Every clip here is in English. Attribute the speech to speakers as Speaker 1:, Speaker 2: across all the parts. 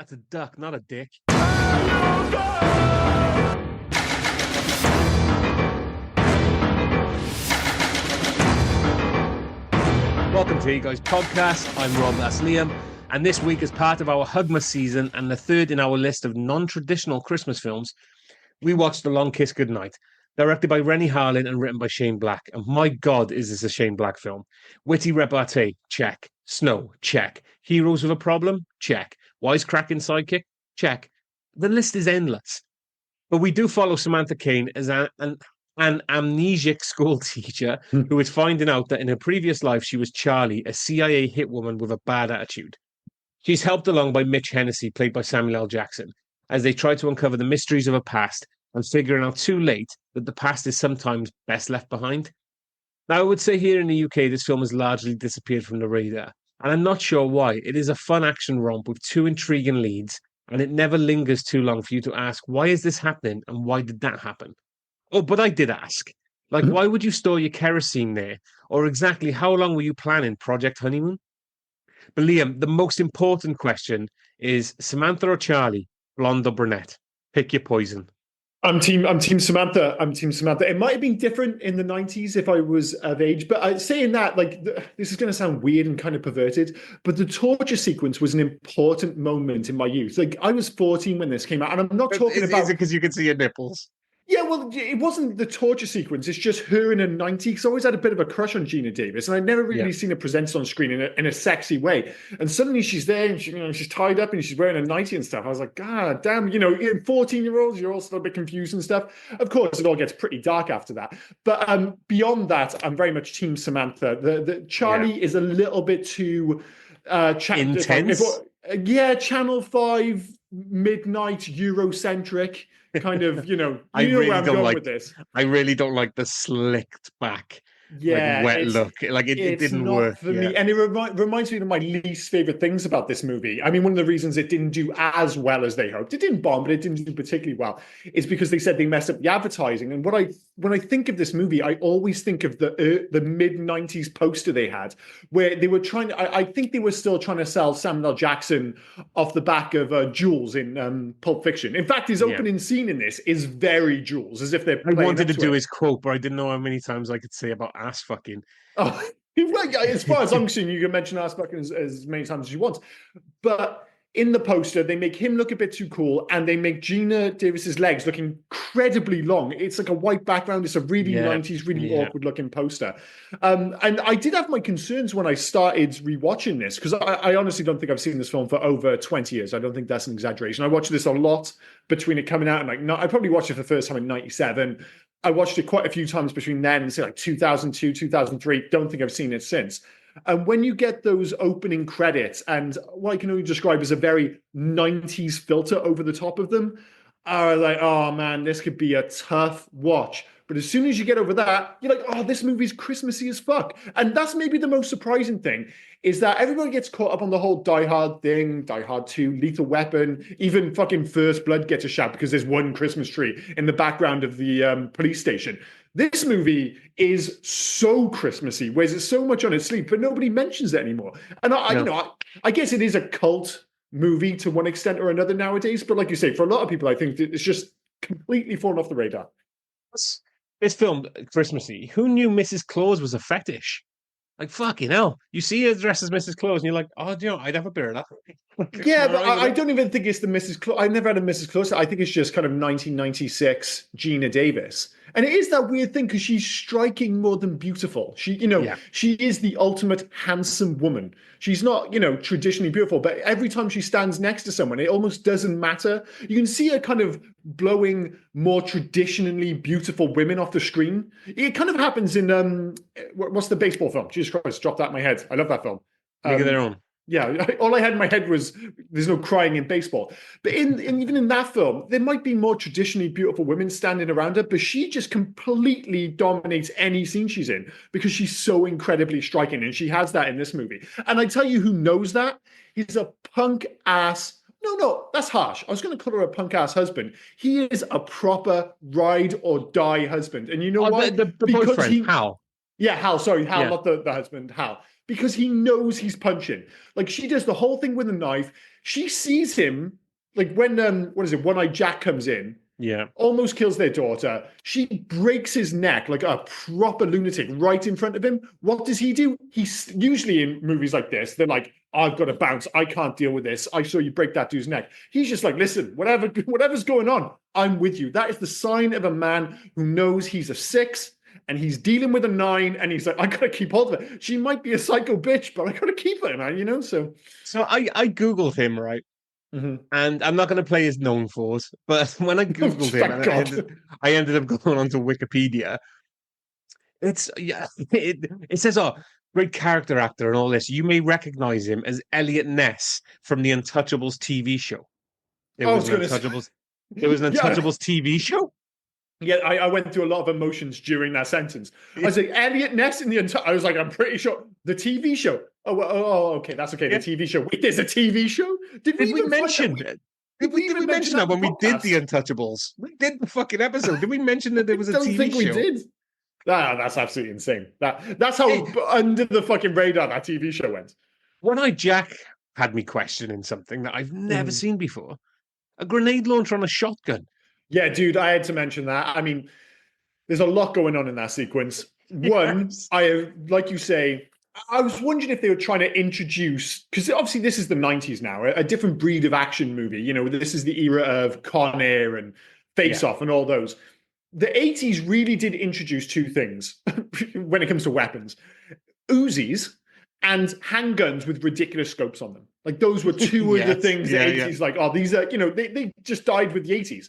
Speaker 1: That's a duck, not a dick. Welcome to You Guys Podcast. I'm Rob, that's Liam. And this week, as part of our Hugmas season and the third in our list of non-traditional Christmas films, we watched The Long Kiss Goodnight, directed by Rennie Harlin and written by Shane Black. And my God, is this a Shane Black film. Witty repartee, check. Snow, check. Heroes with a problem, check. Wisecracking sidekick, check. The list is endless. But we do follow Samantha Cain as an amnesic school teacher who is finding out that in her previous life she was Charlie, a CIA hitwoman with a bad attitude. She's helped along by Mitch Hennessy, played by Samuel L. Jackson, as they try to uncover the mysteries of her past and figuring out too late that the past is sometimes best left behind. Now, I would say here in the UK, this film has largely disappeared from the radar, and I'm not sure why. It is a fun action romp with two intriguing leads, and it never lingers too long for you to ask, why is this happening and why did that happen? Oh, but I did ask. Like, why would you store your kerosene there? Or exactly how long were you planning Project Honeymoon? But Liam, the most important question is Samantha or Charlie, blonde or brunette? Pick your poison.
Speaker 2: I'm team Samantha. I'm team Samantha. It might have been different in the 90s if I was of age, but saying that, like, this is going to sound weird and kind of perverted, but the torture sequence was an important moment in my youth. Like, I was 14 when this came out, and I'm not talking about...
Speaker 1: Is it because you can see your nipples?
Speaker 2: Yeah, well, it wasn't the torture sequence. It's just her in a 90s. Because I always had a bit of a crush on Gina Davis, and I'd never really seen her presented on screen in a sexy way. And suddenly she's there, and she's tied up, and she's wearing a 90 and stuff. I was like, God damn, 14-year-olds, you're all still a bit confused and stuff. Of course, it all gets pretty dark after that. But beyond that, I'm very much team Samantha. The Charlie is a little bit too
Speaker 1: intense.
Speaker 2: Channel 5, midnight, Eurocentric. Kind of,
Speaker 1: I really
Speaker 2: where I'm
Speaker 1: don't
Speaker 2: going
Speaker 1: like
Speaker 2: with this.
Speaker 1: I really don't like the slicked back, wet look. Like it didn't work
Speaker 2: for me, and it reminds me of my least favorite things about this movie. I mean, one of the reasons it didn't do as well as they hoped, it didn't bomb, but it didn't do particularly well, is because they said they messed up the advertising. And when I think of this movie, I always think of the mid 90s poster they had, where they were trying. I think they were still trying to sell Samuel L. Jackson off the back of Jules in Pulp Fiction. In fact, his opening scene in this is very Jules, as if they're.
Speaker 1: I wanted to do his quote, but I didn't know how many times I could say about ass fucking.
Speaker 2: Oh, as far as I'm concerned, you can mention ass fucking as many times as you want. But in the poster, they make him look a bit too cool, and they make Gina Davis's legs look incredibly long. It's like a white background. It's a really 90s, really awkward looking poster. And I did have my concerns when I started rewatching this, because I honestly don't think I've seen this film for over 20 years. I don't think that's an exaggeration. I watched this a lot between it coming out and I probably watched it for the first time in 97. I watched it quite a few times between then and say like 2002, 2003. Don't think I've seen it since. And when you get those opening credits and what I can only describe as a very 90s filter over the top of them, are like, oh man, this could be a tough watch. But as soon as you get over that, you're like, oh, this movie's Christmassy as fuck. And that's maybe the most surprising thing, is that everybody gets caught up on the whole Die Hard thing, Die Hard 2, Lethal Weapon, even fucking First Blood gets a shout because there's one Christmas tree in the background of the police station. This movie is so Christmassy, wears it so much on its sleeve, but nobody mentions it anymore. And I guess it is a cult movie to one extent or another nowadays. But like you say, for a lot of people, I think it's just completely fallen off the radar.
Speaker 1: This film, Christmassy, who knew Mrs. Claus was a fetish? Like, fucking hell. You see her dressed as Mrs. Claus and you're like, oh, I'd have a beer of that.
Speaker 2: Yeah, but I don't even think it's the Mrs. Claus. I've never had a Mrs. Claus. I think it's just kind of 1996 Gina Davis. And it is that weird thing because she's striking more than beautiful. She is the ultimate handsome woman. She's not, traditionally beautiful, but every time she stands next to someone, it almost doesn't matter. You can see her kind of blowing more traditionally beautiful women off the screen. It kind of happens in, what's the baseball film? Jesus Christ, dropped that in my head. I love that film.
Speaker 1: League of Their Own.
Speaker 2: Yeah, all I had in my head was there's no crying in baseball. But even in that film, there might be more traditionally beautiful women standing around her, but she just completely dominates any scene she's in because she's so incredibly striking, and she has that in this movie. And I tell you who knows that? He's a punk ass. No, that's harsh. I was going to call her a punk ass husband. He is a proper ride or die husband. And you know why?
Speaker 1: The boyfriend, Hal.
Speaker 2: Yeah, Hal. Sorry, Hal, not the husband, Hal. because he knows he's punching. Like she does the whole thing with a knife. She sees him like when One-Eyed Jack comes in.
Speaker 1: Yeah.
Speaker 2: Almost kills their daughter. She breaks his neck like a proper lunatic right in front of him. What does he do? He's usually in movies like this, they're like, I've got to bounce. I can't deal with this. I saw you break that dude's neck. He's just like, listen, whatever's going on, I'm with you. That is the sign of a man who knows he's a 6 and he's dealing with a 9 and he's like, I gotta keep hold of it. She might be a psycho bitch, but I gotta keep her, man, So
Speaker 1: I Googled him, right?
Speaker 2: Mm-hmm.
Speaker 1: And I'm not going to play his known flaws, but when I Googled him, and I ended up going onto Wikipedia. It says, oh, great character actor and all this. You may recognize him as Elliot Ness from the Untouchables TV show. There was an Untouchables TV show.
Speaker 2: Yeah, I went through a lot of emotions during that sentence. I was like, Elliot Ness in the I was like, I'm pretty sure the TV show. Oh, okay, that's okay. The TV show. Wait, there's a TV show? Did we mention
Speaker 1: that? Did we mention that when we did the Untouchables? We did the fucking episode. Did we mention that there was a TV show? I don't think we did.
Speaker 2: That's absolutely insane. That's how under the fucking radar that TV show went.
Speaker 1: One-Eyed Jack had me questioning something that I've never seen before. A grenade launcher on a shotgun.
Speaker 2: Yeah, dude, I had to mention that. I mean, there's a lot going on in that sequence. One, like you say, I was wondering if they were trying to introduce, because obviously this is the 90s now, a different breed of action movie. This is the era of Con Air and Face Off and all those. The 80s really did introduce two things when it comes to weapons. Uzis and handguns with ridiculous scopes on them. Like those were two of the things the 80s, like, oh, these are, they just died with the 80s.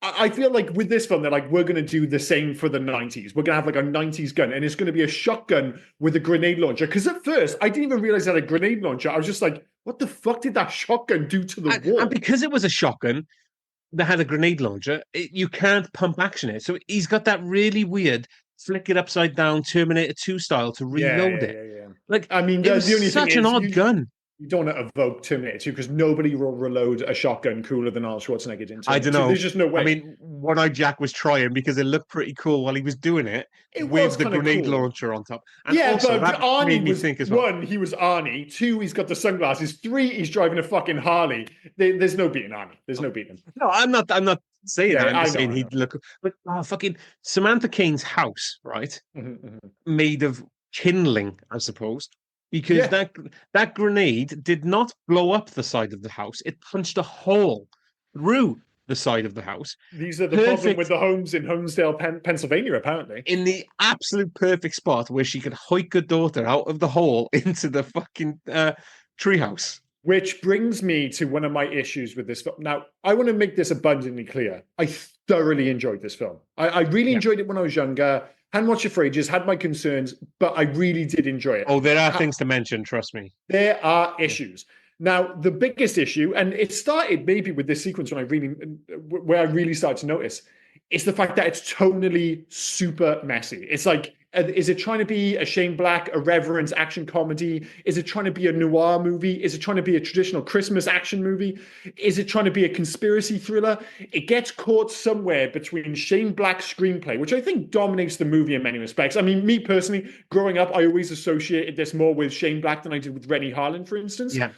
Speaker 2: I feel like with this film, they're like, we're going to do the same for the 90s. We're going to have like a 90s gun, and it's going to be a shotgun with a grenade launcher. Because at first, I didn't even realize that a grenade launcher. I was just like, what the fuck did that shotgun do to the wall?
Speaker 1: And because it was a shotgun that had a grenade launcher, you can't pump action it. So he's got that really weird flick it upside down Terminator 2 style to reload it.
Speaker 2: Yeah.
Speaker 1: Like,
Speaker 2: I mean,
Speaker 1: it was such an odd gun.
Speaker 2: You don't want to evoke Terminator 2 because nobody will reload a shotgun cooler than Arnold Schwarzenegger did.
Speaker 1: I don't know.
Speaker 2: There's just no way.
Speaker 1: I mean, One-Eyed Jack was trying because it looked pretty cool while he was doing it with the grenade launcher on top. And also,
Speaker 2: but Arnie
Speaker 1: made me think as well.
Speaker 2: 1, he was Arnie. 2, he's got the sunglasses. 3, he's driving a fucking Harley. There's no beating Arnie. There's no beating him.
Speaker 1: No, I'm not saying that. I'm just saying he'd look. But fucking Samantha Cain's house, right? Made of kindling, I suppose. Because that grenade did not blow up the side of the house. It punched a hole through the side of the house.
Speaker 2: These are the problem with the homes in Homesdale, Pennsylvania, apparently.
Speaker 1: In the absolute perfect spot where she could hike her daughter out of the hole into the fucking treehouse.
Speaker 2: Which brings me to one of my issues with this film. Now, I want to make this abundantly clear. I thoroughly enjoyed this film. I really enjoyed it when I was younger. Hadn't watched it for ages, had my concerns, but I really did enjoy it.
Speaker 1: Oh, there are things to mention, trust me.
Speaker 2: There are issues. Now, the biggest issue, and it started maybe with this sequence where I really started to notice, is the fact that it's tonally super messy. It's like, is it trying to be a Shane Black, irreverent action comedy? Is it trying to be a noir movie? Is it trying to be a traditional Christmas action movie? Is it trying to be a conspiracy thriller? It gets caught somewhere between Shane Black's screenplay, which I think dominates the movie in many respects. I mean, me personally, growing up, I always associated this more with Shane Black than I did with Rennie Harlin, for instance.
Speaker 1: Yeah.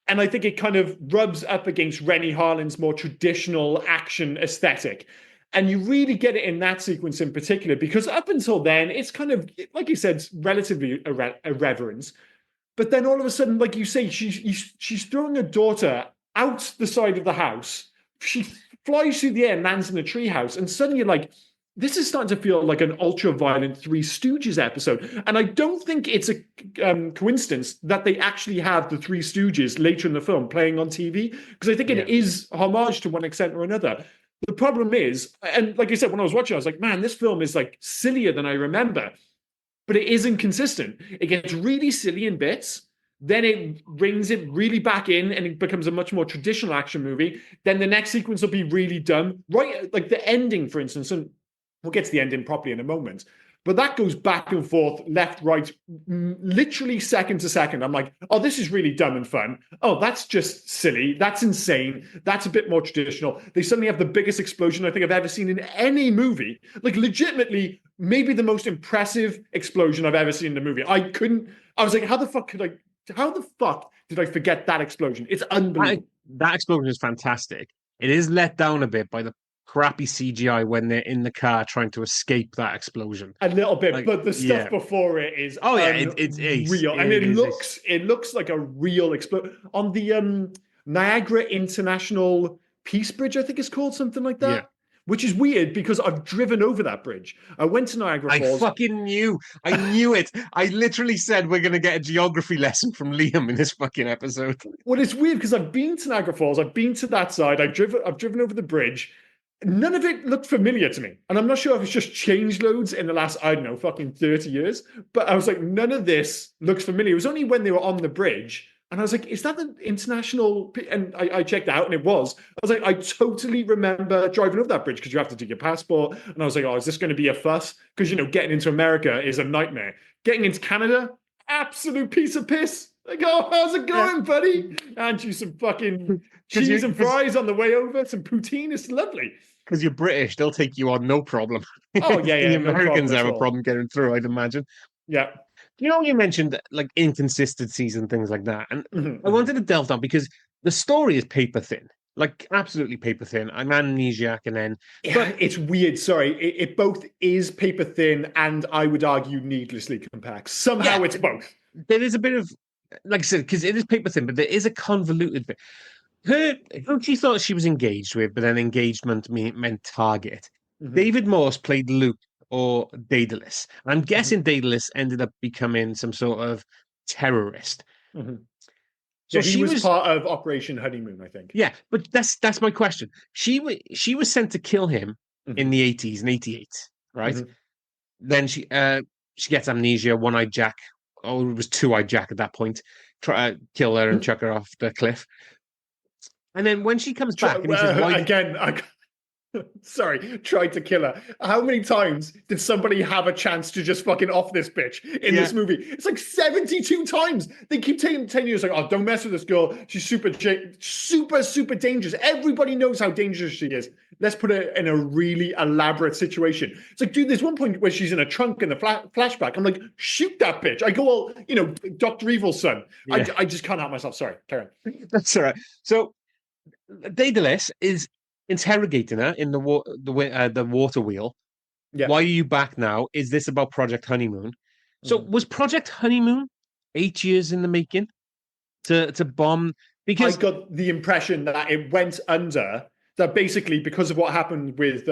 Speaker 2: And I think it kind of rubs up against Rennie Harlin's more traditional action aesthetic. And you really get it in that sequence in particular, because up until then, it's kind of, like you said, relatively irreverent. But then all of a sudden, like you say, she's throwing her daughter out the side of the house. She flies through the air and lands in a treehouse. And suddenly you're like, this is starting to feel like an ultra-violent Three Stooges episode. And I don't think it's a coincidence that they actually have the Three Stooges later in the film playing on TV, because I think it is homage to one extent or another. The problem is, and like I said, when I was watching, I was like, man, this film is like sillier than I remember. But it isn't consistent. It gets really silly in bits. Then it brings it really back in and it becomes a much more traditional action movie. Then the next sequence will be really dumb. Right, like the ending, for instance, and we'll get to the ending properly in a moment. But that goes back and forth, left, right, literally second to second. I'm like, oh, this is really dumb and fun. Oh, that's just silly. That's insane. That's a bit more traditional. They suddenly have the biggest explosion I think I've ever seen in any movie. Like, legitimately, maybe the most impressive explosion I've ever seen in a movie. I was like, how the fuck did I forget that explosion? It's unbelievable.
Speaker 1: That explosion is fantastic. It is let down a bit by the crappy CGI when they're in the car trying to escape that explosion.
Speaker 2: A little bit,
Speaker 1: like,
Speaker 2: but the stuff before it is
Speaker 1: it's
Speaker 2: real. And it looks like a real explosion on the Niagara International Peace Bridge, I think it's called, something like that. Yeah. Which is weird because I've driven over that bridge. I went to Niagara Falls.
Speaker 1: I fucking knew. I knew it. I literally said we're going to get a geography lesson from Liam in this fucking episode.
Speaker 2: Well, it's weird because I've been to Niagara Falls. I've been to that side. I've driven over the bridge. None of it looked familiar to me. And I'm not sure if it's just changed loads in the last, I don't know, fucking 30 years. But I was like, none of this looks familiar. It was only when they were on the bridge. And I was like, is that the international? And I checked out and it was. I was like, I totally remember driving over that bridge because you have to take your passport. And I was like, oh, is this going to be a fuss? Because, getting into America is a nightmare. Getting into Canada, absolute piece of piss. Like, oh, how's it going, buddy? And you some fucking cheese and fries on the way over, some poutine. It's lovely.
Speaker 1: Because you're British, they'll take you on no problem.
Speaker 2: Oh, yeah.
Speaker 1: The Americans have a problem getting through, I'd imagine.
Speaker 2: Yeah.
Speaker 1: You mentioned like inconsistencies and things like that. And I wanted to delve down because the story is paper thin. Like absolutely paper thin. I'm amnesiac and then...
Speaker 2: But it's weird, sorry. It both is paper thin and I would argue needlessly compact. Somehow it's both.
Speaker 1: There is a bit of, like I said, because it is paper thin, but there is a convoluted bit. Who she thought she was engaged with, but then engagement meant target. David Morse played Luke or Daedalus. And I'm guessing Daedalus ended up becoming some sort of terrorist.
Speaker 2: So he was part of Operation Honeymoon, I think.
Speaker 1: Yeah, but that's my question. She was sent to kill him in the 80s, in 88, right? Then she gets amnesia, one-eyed Jack. Oh, it was two-eyed Jack at that point. Try to kill her and chuck her off the cliff. And then when she comes back, and he says,
Speaker 2: tried to kill her. How many times did somebody have a chance to just fucking off this bitch in this movie? It's like 72 times. They keep telling you, it's like, oh, don't mess with this girl. She's super, super dangerous. Everybody knows how dangerous she is. Let's put her in a really elaborate situation. It's like, dude, there's one point where she's in a trunk in the flashback. I'm like, shoot that bitch. I go, well, Dr. Evil's son. Yeah. I just can't help myself. Sorry, carry on.
Speaker 1: That's all right. So Daedalus is interrogating her in the water wheel. Yeah. Why are you back now? Is this about Project Honeymoon? So was Project Honeymoon 8 years in the making to bomb? Because
Speaker 2: I got the impression that it went under, that basically because of what happened with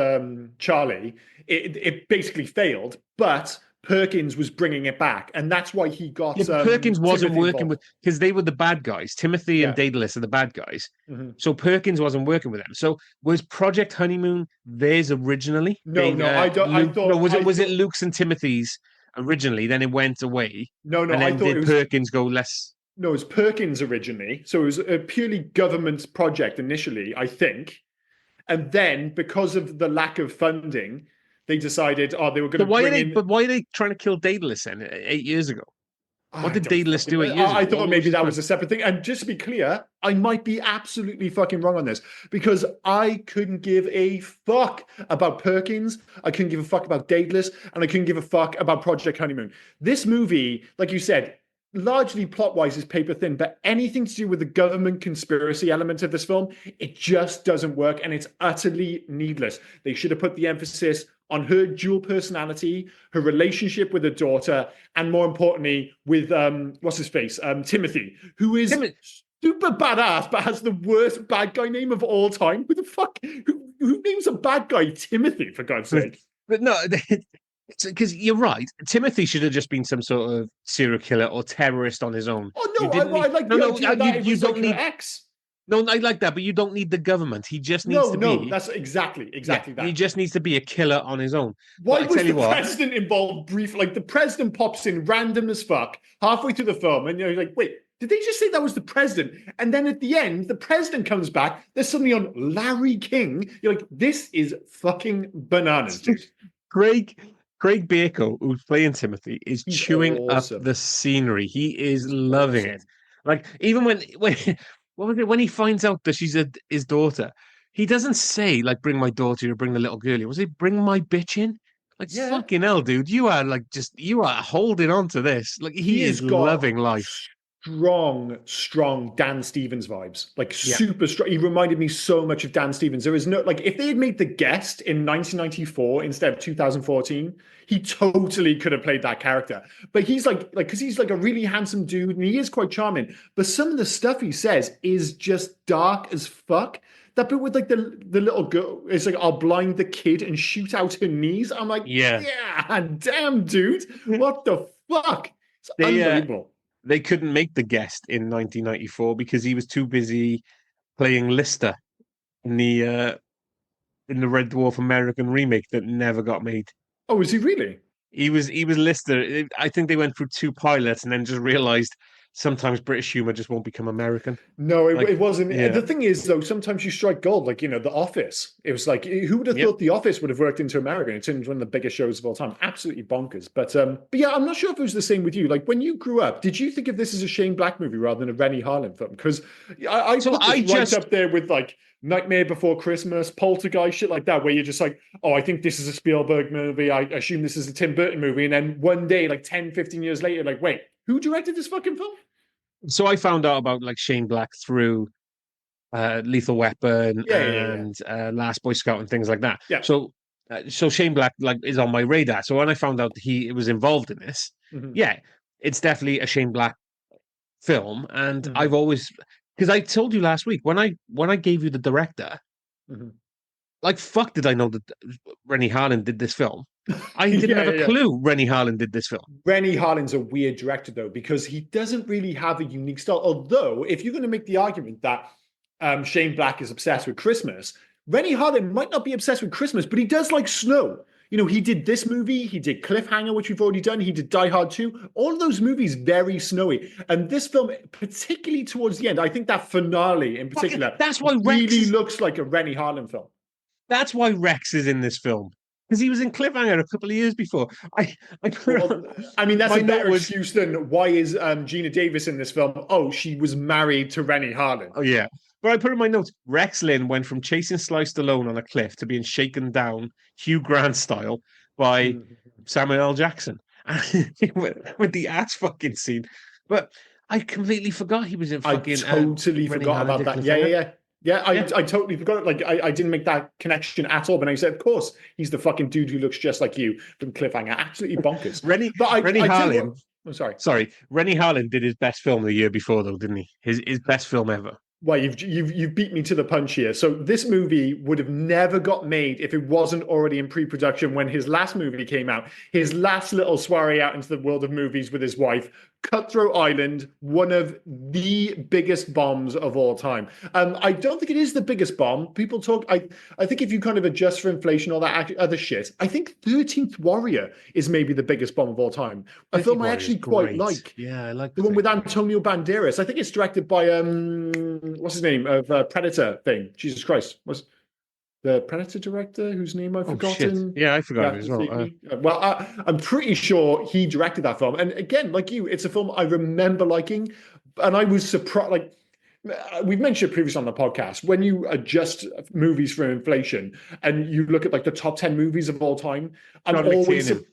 Speaker 2: Charlie, it basically failed, but Perkins was bringing it back, and that's why he got.
Speaker 1: Perkins wasn't Timothy working with, because they were the bad guys. Timothy and Daedalus are the bad guys. So Perkins wasn't working with them. So was Project Honeymoon theirs originally?
Speaker 2: I thought.
Speaker 1: Was it Luke's and Timothy's originally? Then it went away.
Speaker 2: And then
Speaker 1: I thought did Perkins go less?
Speaker 2: No, it was Perkins originally. So it was a purely government project initially, I think, and then because of the lack of funding, they decided, they were going to bring in...
Speaker 1: But why are they trying to kill Daedalus then 8 years ago? What did Daedalus do 8 years ago?
Speaker 2: I thought maybe that was a separate thing. And just to be clear, I might be absolutely fucking wrong on this because I couldn't give a fuck about Perkins. I couldn't give a fuck about Daedalus. And I couldn't give a fuck about Project Honeymoon. This movie, like you said, largely plot-wise is paper thin, but anything to do with the government conspiracy element of this film, it just doesn't work. And it's utterly needless. They should have put the emphasis on her dual personality, her relationship with her daughter, and more importantly, with what's his face, Timothy, who is super badass, but has the worst bad guy name of all time. Who the fuck? Who names a bad guy Timothy, for God's sake?
Speaker 1: But no, because you're right. Timothy should have just been some sort of serial killer or terrorist on his own.
Speaker 2: Oh no, I like the idea that you don't need X.
Speaker 1: No, I like that, but you don't need the government. He just needs to be... No,
Speaker 2: that's exactly that.
Speaker 1: He just needs to be a killer on his own.
Speaker 2: Why was the president involved briefly? Like, the president pops in random as fuck halfway through the film, and you're like, wait, did they just say that was the president? And then at the end, the president comes back, they're suddenly on Larry King. You're like, this is fucking bananas, dude.
Speaker 1: Craig Craig Bacon, who's playing Timothy, is
Speaker 2: He's
Speaker 1: chewing up
Speaker 2: awesome.
Speaker 1: the scenery. He is
Speaker 2: He's
Speaker 1: loving it.
Speaker 2: awesome.
Speaker 1: Like even when what was it when he finds out that she's his daughter, he doesn't say like bring my daughter or bring the little girl here. Was it bring my bitch in? Like
Speaker 2: Yeah.
Speaker 1: fucking hell, dude, you are like just you are holding on to this. Like
Speaker 2: He
Speaker 1: he
Speaker 2: has
Speaker 1: is
Speaker 2: got
Speaker 1: loving life.
Speaker 2: strong Dan Stevens vibes, like
Speaker 1: Yeah,
Speaker 2: super strong. He reminded me so much of Dan Stevens. There is no, like, if they had made The Guest in 1994 instead of 2014, he totally could have played that character. But he's because he's like a really handsome dude and he is quite charming. But some of the stuff he says is just dark as fuck. That bit with like the little girl, it's like, I'll blind the kid and shoot out her knees. I'm like,
Speaker 1: yeah.
Speaker 2: yeah, damn, dude. What the fuck? It's
Speaker 1: They
Speaker 2: unbelievable.
Speaker 1: they couldn't make the guest in 1994 because he was too busy playing Lister in the Red Dwarf American remake that never got made.
Speaker 2: Oh, is he really?
Speaker 1: He was Lister. I think they went through two pilots and then just realized sometimes British humor just won't become American.
Speaker 2: No,
Speaker 1: Like,
Speaker 2: it wasn't.
Speaker 1: yeah,
Speaker 2: The thing is, though, sometimes you strike gold. Like, The Office. It was like, who would have
Speaker 1: yep.
Speaker 2: thought The Office would have worked into America? It's one of the biggest shows of all time. Absolutely bonkers. But yeah, I'm not sure if it was the same with you. Like, when you grew up, did you think of this as a Shane Black movie rather than a Rennie Harlin film? Because I
Speaker 1: So
Speaker 2: put this
Speaker 1: I
Speaker 2: right
Speaker 1: just
Speaker 2: up there with like Nightmare Before Christmas, Poltergeist, shit like that, where you're just like, oh, I think this is a Spielberg movie. I assume this is a Tim Burton movie. And then one day, like 10, 15 years later, like, wait, who directed this fucking film?
Speaker 1: so I found out about like Shane Black through Lethal Weapon
Speaker 2: Yeah, yeah, yeah,
Speaker 1: and Last Boy Scout and things like that.
Speaker 2: yeah.
Speaker 1: So Shane Black like is on my radar. So when I found out he was involved in this,
Speaker 2: Mhm,
Speaker 1: yeah, it's definitely a Shane Black film. And
Speaker 2: mhm,
Speaker 1: I've always because I told you last week when I gave you the director,
Speaker 2: mhm.
Speaker 1: like fuck, did I know that Rennie Harlin did this film? I didn't
Speaker 2: Yeah,
Speaker 1: have
Speaker 2: yeah,
Speaker 1: a
Speaker 2: yeah.
Speaker 1: clue Rennie Harlin did this film.
Speaker 2: Rennie Harlin's a weird director though, because he doesn't really have a unique style. Although, if you're going to make the argument that Shane Black is obsessed with Christmas, Rennie Harlin might not be obsessed with Christmas, but he does like snow. He did this movie, he did Cliffhanger, which we've already done, he did Die Hard 2. All of those movies very snowy. And this film, particularly towards the end, I think that finale in particular
Speaker 1: That's why Rex
Speaker 2: really
Speaker 1: is
Speaker 2: looks like a Rennie Harlin film.
Speaker 1: that's why Rex is in this film. Because he was in Cliffhanger a couple of years before. I
Speaker 2: Well, I mean, that's
Speaker 1: my
Speaker 2: a
Speaker 1: note
Speaker 2: better
Speaker 1: was
Speaker 2: excuse than why is Gina Davis in this film? Oh, she was married to Rennie Harlin.
Speaker 1: oh yeah. But I put in my notes, Rex Lynn went from chasing Sly Stallone on a cliff to being shaken down, Hugh Grant style, by
Speaker 2: Mhm.
Speaker 1: Samuel L. Jackson. with the ass fucking scene. But I completely forgot he was in
Speaker 2: I
Speaker 1: fucking
Speaker 2: totally
Speaker 1: Rennie
Speaker 2: forgot
Speaker 1: Harlin
Speaker 2: about
Speaker 1: did
Speaker 2: that. Yeah, yeah,
Speaker 1: Cliffhanger.
Speaker 2: yeah. Yeah,
Speaker 1: Yeah.
Speaker 2: I totally forgot it. Like, I didn't make that connection at all. But I said, of course, he's the fucking dude who looks just like you from Cliffhanger. Absolutely bonkers.
Speaker 1: Rennie
Speaker 2: But
Speaker 1: Rennie
Speaker 2: I tell you what,
Speaker 1: Harlin.
Speaker 2: I'm sorry.
Speaker 1: Sorry, Rennie Harlin did his best film the year before though, didn't he? His best film ever.
Speaker 2: Well, you've beat me to the punch here. So this movie would have never got made if it wasn't already in pre-production when his last movie came out. His last little soiree out into the world of movies with his wife, Cutthroat Island, one of the biggest bombs of all time. I don't think it is the biggest bomb. People talk. I think if you kind of adjust for inflation, all that other shit, I think 13th Warrior is maybe the biggest bomb of all time. A
Speaker 1: City
Speaker 2: film I
Speaker 1: Boy is
Speaker 2: actually quite
Speaker 1: great.
Speaker 2: like.
Speaker 1: Yeah, I like
Speaker 2: The
Speaker 1: the
Speaker 2: one with
Speaker 1: thing.
Speaker 2: Antonio Banderas. I think it's directed by what's his name of Predator thing. Jesus Christ, was the Predator director whose name I've
Speaker 1: Oh shit.
Speaker 2: forgotten.
Speaker 1: Yeah, I
Speaker 2: You
Speaker 1: forgot it
Speaker 2: have
Speaker 1: as
Speaker 2: to
Speaker 1: well.
Speaker 2: save me. Well, I'm pretty sure he directed that film. And again, like you, it's a film I remember liking, and I was surprised. Like we've mentioned previously on the podcast, when you adjust movies for inflation and you look at like the top 10 movies of all time, I'm
Speaker 1: John
Speaker 2: always
Speaker 1: McTiernan.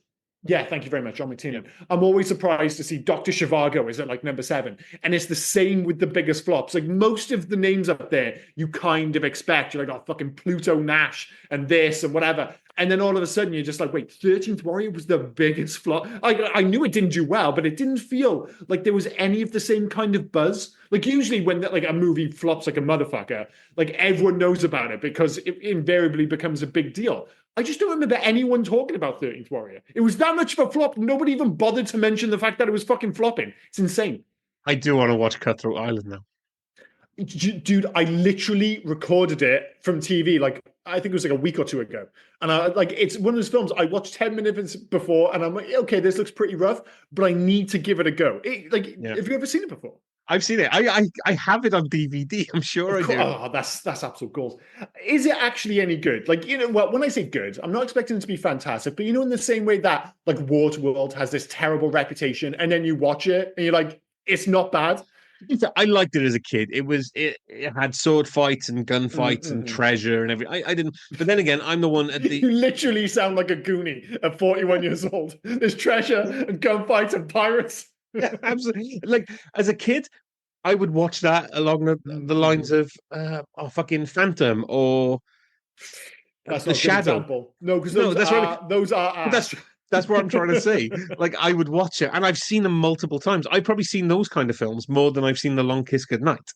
Speaker 2: yeah, thank you very much, John
Speaker 1: Yeah.
Speaker 2: McTiernan. I'm always surprised to see Dr. Zhivago is at like number 7. And it's the same with the biggest flops. Like most of the names up there, you kind of expect. You're like, oh, fucking Pluto Nash and this and whatever. And then all of a sudden, you're just like, wait, 13th Warrior was the biggest flop. I knew it didn't do well, but it didn't feel like there was any of the same kind of buzz. Like usually when like a movie flops like a motherfucker, like everyone knows about it because it invariably becomes a big deal. I just don't remember anyone talking about 13th Warrior. It was that much of a flop. Nobody even bothered to mention the fact that it was fucking flopping. It's insane.
Speaker 1: I do want to watch Cutthroat Island now.
Speaker 2: Dude, I literally recorded it from TV like I think it was like a week or two ago. And I like it's one of those films I watched 10 minutes before and I'm like, okay, this looks pretty rough, but I need to give it a go. Have you ever seen it before?
Speaker 1: I've seen it. I have it on DVD. I'm sure
Speaker 2: Of
Speaker 1: I
Speaker 2: course,
Speaker 1: do.
Speaker 2: oh, that's absolute gold. Is it actually any good? Like, well, when I say good, I'm not expecting it to be fantastic, but in the same way that like Waterworld has this terrible reputation, and then you watch it and you're like, it's not bad.
Speaker 1: I liked it as a kid. It had sword fights and gunfights and
Speaker 2: Mm-hmm.
Speaker 1: treasure and everything. I didn't, but then again, I'm the one at the
Speaker 2: You literally sound like a Goonie at 41 years old. There's treasure and gunfights and pirates.
Speaker 1: yeah, absolutely. Like as a kid, I would watch that along the lines
Speaker 2: Mm-hmm.
Speaker 1: of fucking Phantom or
Speaker 2: That's
Speaker 1: The
Speaker 2: not a good
Speaker 1: Shadow.
Speaker 2: example. No, because
Speaker 1: No, that's what
Speaker 2: those are
Speaker 1: that's
Speaker 2: ass.
Speaker 1: that's what I'm trying to say. Like I would watch it, and I've seen them multiple times. I've probably seen those kind of films more than I've seen The Long Kiss Goodnight.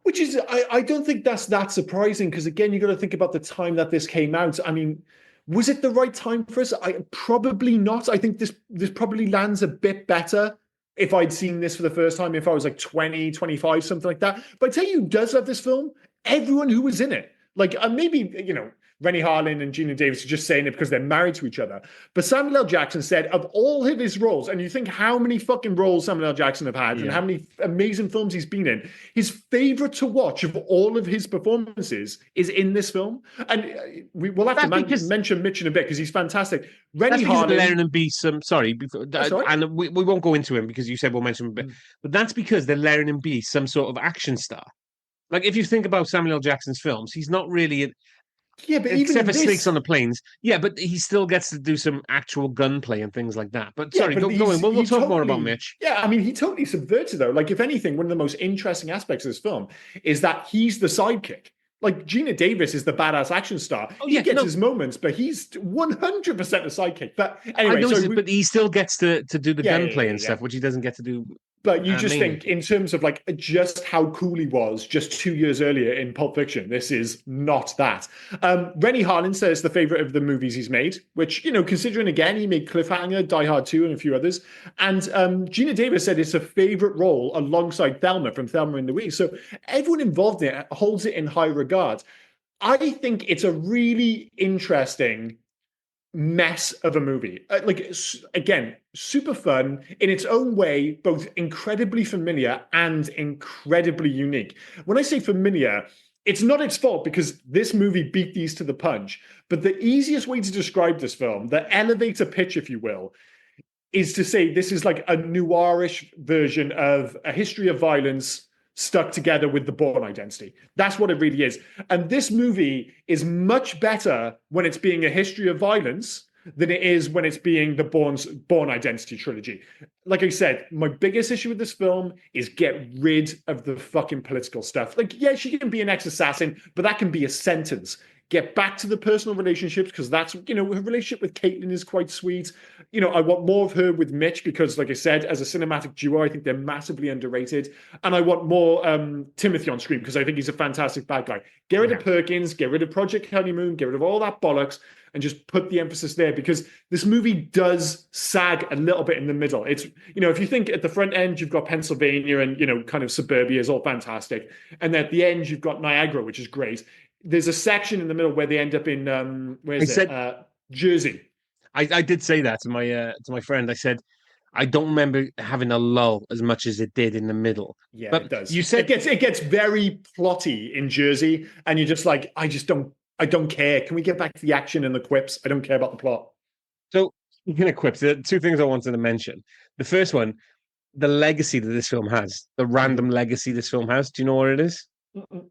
Speaker 2: Which is, I don't think that's that surprising because again, you got to think about the time that this came out. I mean, was it the right time for us? Probably not. I think this probably lands a bit better if I'd seen this for the first time, if I was like 20, 25, something like that. But I tell you who does love this film? Everyone who was in it. Like maybe, Rennie Harlin and Gina Davis are just saying it because they're married to each other. But Samuel L. Jackson said of all of his roles, and you think how many fucking roles Samuel L. Jackson have had and
Speaker 1: Yeah.
Speaker 2: how many amazing films he's been in, his favorite to watch of all of his performances is in this film. And we'll have to mention Mitch in a bit because he's fantastic.
Speaker 1: That's
Speaker 2: Rennie
Speaker 1: because they're
Speaker 2: Harlin.
Speaker 1: letting him be some. Sorry, before,
Speaker 2: That's right.
Speaker 1: and we won't go into him because you said we'll mention him a bit. But that's because they're letting him be some sort of action star. Like if you think about Samuel L. Jackson's films, he's not really,
Speaker 2: Yeah, but even
Speaker 1: except
Speaker 2: in
Speaker 1: for Snakes
Speaker 2: this,
Speaker 1: on the Plains. Yeah, but he still gets to do some actual gunplay and things like that. But
Speaker 2: yeah,
Speaker 1: sorry,
Speaker 2: but
Speaker 1: go in. We'll
Speaker 2: he
Speaker 1: talk more about
Speaker 2: totally,
Speaker 1: Mitch.
Speaker 2: yeah, I mean, he totally subverts it though. Like, if anything, one of the most interesting aspects of this film is that he's the sidekick. Like, Gina Davis is the badass action star.
Speaker 1: Oh
Speaker 2: He
Speaker 1: yeah,
Speaker 2: gets
Speaker 1: no,
Speaker 2: his moments, but he's 100% a sidekick. But
Speaker 1: I
Speaker 2: anyway,
Speaker 1: know,
Speaker 2: so
Speaker 1: but he still gets to do the
Speaker 2: yeah, yeah,
Speaker 1: gunplay
Speaker 2: yeah,
Speaker 1: and
Speaker 2: yeah.
Speaker 1: stuff, which he doesn't get to do
Speaker 2: But you just
Speaker 1: mainly.
Speaker 2: think in terms of like just how cool he was just 2 years earlier in Pulp Fiction, this is not that. Rennie Harlin says the favorite of the movies he's made, which, considering again, he made Cliffhanger, Die Hard 2, and a few others. And Gina Davis said it's a favorite role alongside Thelma from Thelma and Louise. So everyone involved in it holds it in high regard. I think it's a really interesting mess of a movie. Again, super fun in its own way, both incredibly familiar and incredibly unique. When I say familiar, it's not its fault because this movie beat these to the punch. But the easiest way to describe this film, the elevator pitch, if you will, is to say this is like a noirish version of A History of Violence stuck together with the Bourne Identity. That's what it really is. And this movie is much better when it's being a history of violence than it is when it's being the Bourne Identity trilogy. Like I said, my biggest issue with this film is get rid of the fucking political stuff. Like, yeah, she can be an ex-assassin, but that can be a sentence. Get back to the personal relationships because that's, her relationship with Caitlin is quite sweet. I want more of her with Mitch because, like I said, as a cinematic duo, I think they're massively underrated. And I want more Timothy on screen because I think he's a fantastic bad guy. Get rid of Perkins, get rid of Project Honeymoon, get rid of all that bollocks and just put the emphasis there because this movie does sag a little bit in the middle. It's, if you think at the front end, you've got Pennsylvania and, kind of suburbia is all fantastic. And at the end, you've got Niagara, which is great. There's a section in the middle where they end up in Jersey.
Speaker 1: I did say that to my friend. I said I don't remember having a lull as much as it did in the middle.
Speaker 2: Yeah,
Speaker 1: but
Speaker 2: it does.
Speaker 1: You said
Speaker 2: it gets very plotty in Jersey, and you're just like, I don't care. Can we get back to the action and the quips? I don't care about the plot.
Speaker 1: So speaking of quips, there are two things I wanted to mention. The first one, the legacy that this film has, the random legacy this film has. Do you know what it is?
Speaker 2: Mm-mm.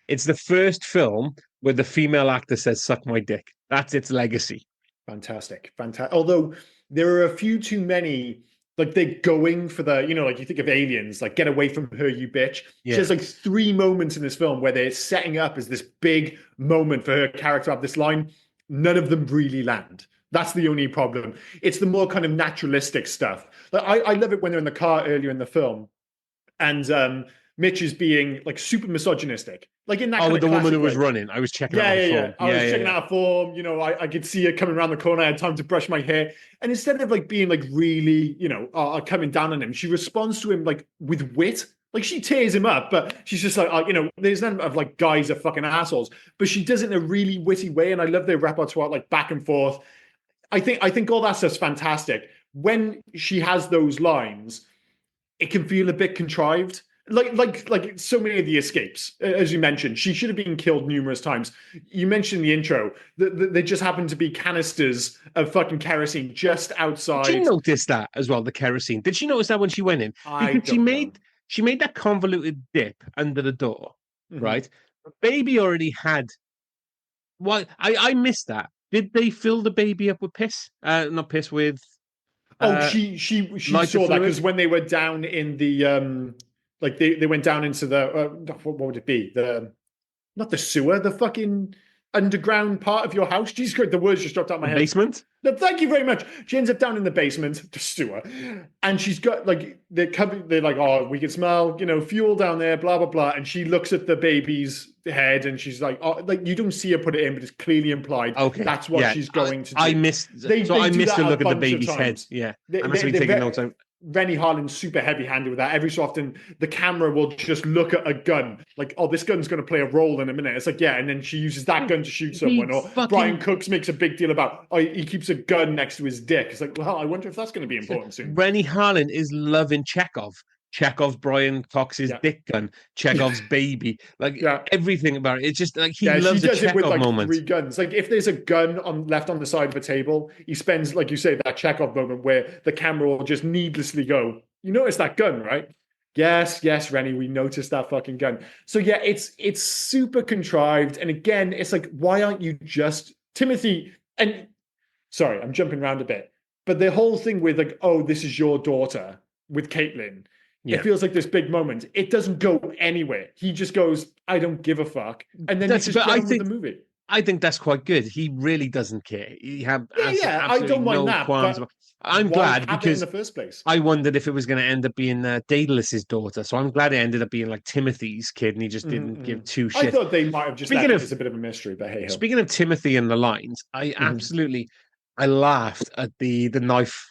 Speaker 1: It's the first film where the female actor says, "Suck my dick." That's its legacy.
Speaker 2: Fantastic. Although there are a few too many, like they're going for the, like you think of Aliens, like get away from her, you bitch.
Speaker 1: Yeah.
Speaker 2: There's like 3 moments in this film where they're setting up as this big moment for her character to have this line. None of them really land. That's the only problem. It's the more kind of naturalistic stuff. Like I love it when they're in the car earlier in the film, and Mitch is being like super misogynistic, like in that.
Speaker 1: Oh,
Speaker 2: kind
Speaker 1: with the
Speaker 2: of
Speaker 1: woman who was
Speaker 2: way.
Speaker 1: running, I was checking
Speaker 2: Yeah,
Speaker 1: out
Speaker 2: yeah,
Speaker 1: the
Speaker 2: yeah.
Speaker 1: form.
Speaker 2: I was checking out a form. I could see her coming around the corner. I had time to brush my hair, and instead of like being like really, coming down on him, she responds to him like with wit. Like she tears him up, but she's just like, there's none of like guys are fucking assholes, but she does it in a really witty way, and I love their repertoire, like back and forth. I think all that stuff's fantastic. When she has those lines, it can feel a bit contrived. Like so many of the escapes, as you mentioned, she should have been killed numerous times. You mentioned in the intro that they just happened to be canisters of fucking kerosene just
Speaker 1: Did she
Speaker 2: outside.
Speaker 1: notice that as well, the kerosene? Did she notice that when she went in?
Speaker 2: I
Speaker 1: Because
Speaker 2: don't know.
Speaker 1: she made that convoluted dip under the door,
Speaker 2: Mhm.
Speaker 1: right? The baby already had. Why I missed that. Did they fill the baby up with piss? Not piss, with
Speaker 2: Oh,
Speaker 1: uh
Speaker 2: she
Speaker 1: lighter
Speaker 2: saw that
Speaker 1: fluid.
Speaker 2: because when they were down in the like they went down into the what would it be, the not the sewer, the fucking underground part of your house. Jesus Christ, the words just dropped out of my
Speaker 1: The
Speaker 2: head.
Speaker 1: basement.
Speaker 2: No, thank you very much. She ends up down in the basement, the sewer, and she's got like they're like, oh, we can smell, fuel down there, blah blah blah. And she looks at the baby's head, and she's like, oh, like you don't see her put it in, but it's clearly implied
Speaker 1: Okay,
Speaker 2: that's what
Speaker 1: yeah.
Speaker 2: she's going to
Speaker 1: I
Speaker 2: do.
Speaker 1: missed. So
Speaker 2: They
Speaker 1: I
Speaker 2: do
Speaker 1: missed
Speaker 2: that
Speaker 1: a
Speaker 2: a
Speaker 1: look at the
Speaker 2: bunch of
Speaker 1: baby's head.
Speaker 2: times.
Speaker 1: Yeah,
Speaker 2: They,
Speaker 1: I must
Speaker 2: they,
Speaker 1: have been
Speaker 2: they're
Speaker 1: taking
Speaker 2: very,
Speaker 1: notes.
Speaker 2: Rennie Harlan's super heavy-handed with that. Every so often, the camera will just look at a gun, like, oh, this gun's going to play a role in a minute. It's like, yeah, and then she uses that gun to shoot
Speaker 1: He
Speaker 2: someone. Or Brian
Speaker 1: fucking
Speaker 2: Cooks makes a big deal about, oh, he keeps a gun next to his dick. It's like, well, I wonder if that's going to be important soon.
Speaker 1: Rennie Harlan is loving Chekhov. Chekhov's Brian Cox's
Speaker 2: Yeah,
Speaker 1: dick gun, Chekhov's baby, like
Speaker 2: yeah.
Speaker 1: everything about it. It's just like he
Speaker 2: Yeah, she
Speaker 1: loves a
Speaker 2: does it with
Speaker 1: Chekhov
Speaker 2: like
Speaker 1: moment.
Speaker 2: three guns. Like if there's a gun left on the side of a table, he spends, like you say, that Chekhov moment where the camera will just needlessly go, you notice that gun, right? Yes, Rennie, we noticed that fucking gun. So yeah, it's super contrived. And again, it's like, why aren't you just Timothy? And sorry, I'm jumping around a bit, but the whole thing with like, oh, this is your daughter with Caitlin. It
Speaker 1: Yeah,
Speaker 2: feels like this big moment. It doesn't go anywhere. He just goes, I don't give a fuck. And then you
Speaker 1: that's.
Speaker 2: just
Speaker 1: But
Speaker 2: get on with the movie.
Speaker 1: I think that's quite good. He really doesn't care. He has
Speaker 2: Yeah, I
Speaker 1: absolutely
Speaker 2: don't mind
Speaker 1: no
Speaker 2: that,
Speaker 1: qualms
Speaker 2: but
Speaker 1: about. I'm
Speaker 2: why
Speaker 1: glad
Speaker 2: have it in
Speaker 1: because
Speaker 2: the first place?
Speaker 1: I wondered if it was going to end up being Daedalus's daughter. So I'm glad it ended up being like Timothy's kid, and he just
Speaker 2: Mhm,
Speaker 1: didn't give
Speaker 2: mhm.
Speaker 1: two
Speaker 2: I
Speaker 1: shits.
Speaker 2: thought they might have just
Speaker 1: Speaking
Speaker 2: left it
Speaker 1: of
Speaker 2: as a bit of a mystery, but hey ho.
Speaker 1: speaking of Timothy and the lines,
Speaker 2: Mhm,
Speaker 1: I laughed at the knife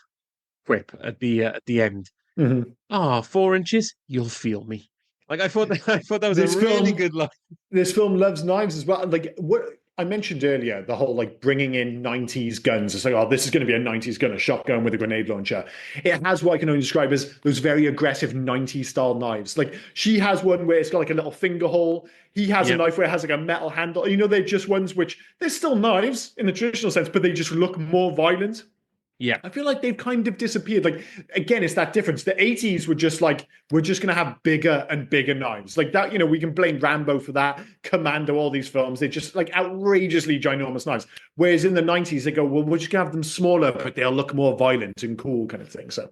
Speaker 1: whip at the end.
Speaker 2: mhm.
Speaker 1: Ah, 4 inches, you'll feel me. Like I thought that was a
Speaker 2: This
Speaker 1: really
Speaker 2: film
Speaker 1: good line.
Speaker 2: this film loves knives as well. Like what I mentioned earlier, the whole like bringing in 90s guns. It's like, oh, this is going to be a 90s gun, a shotgun with a grenade launcher. It has what I can only describe as those very aggressive 90s style knives. Like she has one where it's got like a little finger hole. He has a
Speaker 1: Yeah,
Speaker 2: knife where it has like a metal handle. They're just ones which they're still knives in the traditional sense, but they just look more violent.
Speaker 1: yeah.
Speaker 2: I feel like they've kind of disappeared. Like again, it's that difference. The 80s were just like, we're just gonna have bigger and bigger knives. Like that, we can blame Rambo for that, Commando, all these films. They're just like outrageously ginormous knives. Whereas in the 90s, they go, well, we're just gonna have them smaller, but they'll look more violent and cool, kind of thing. So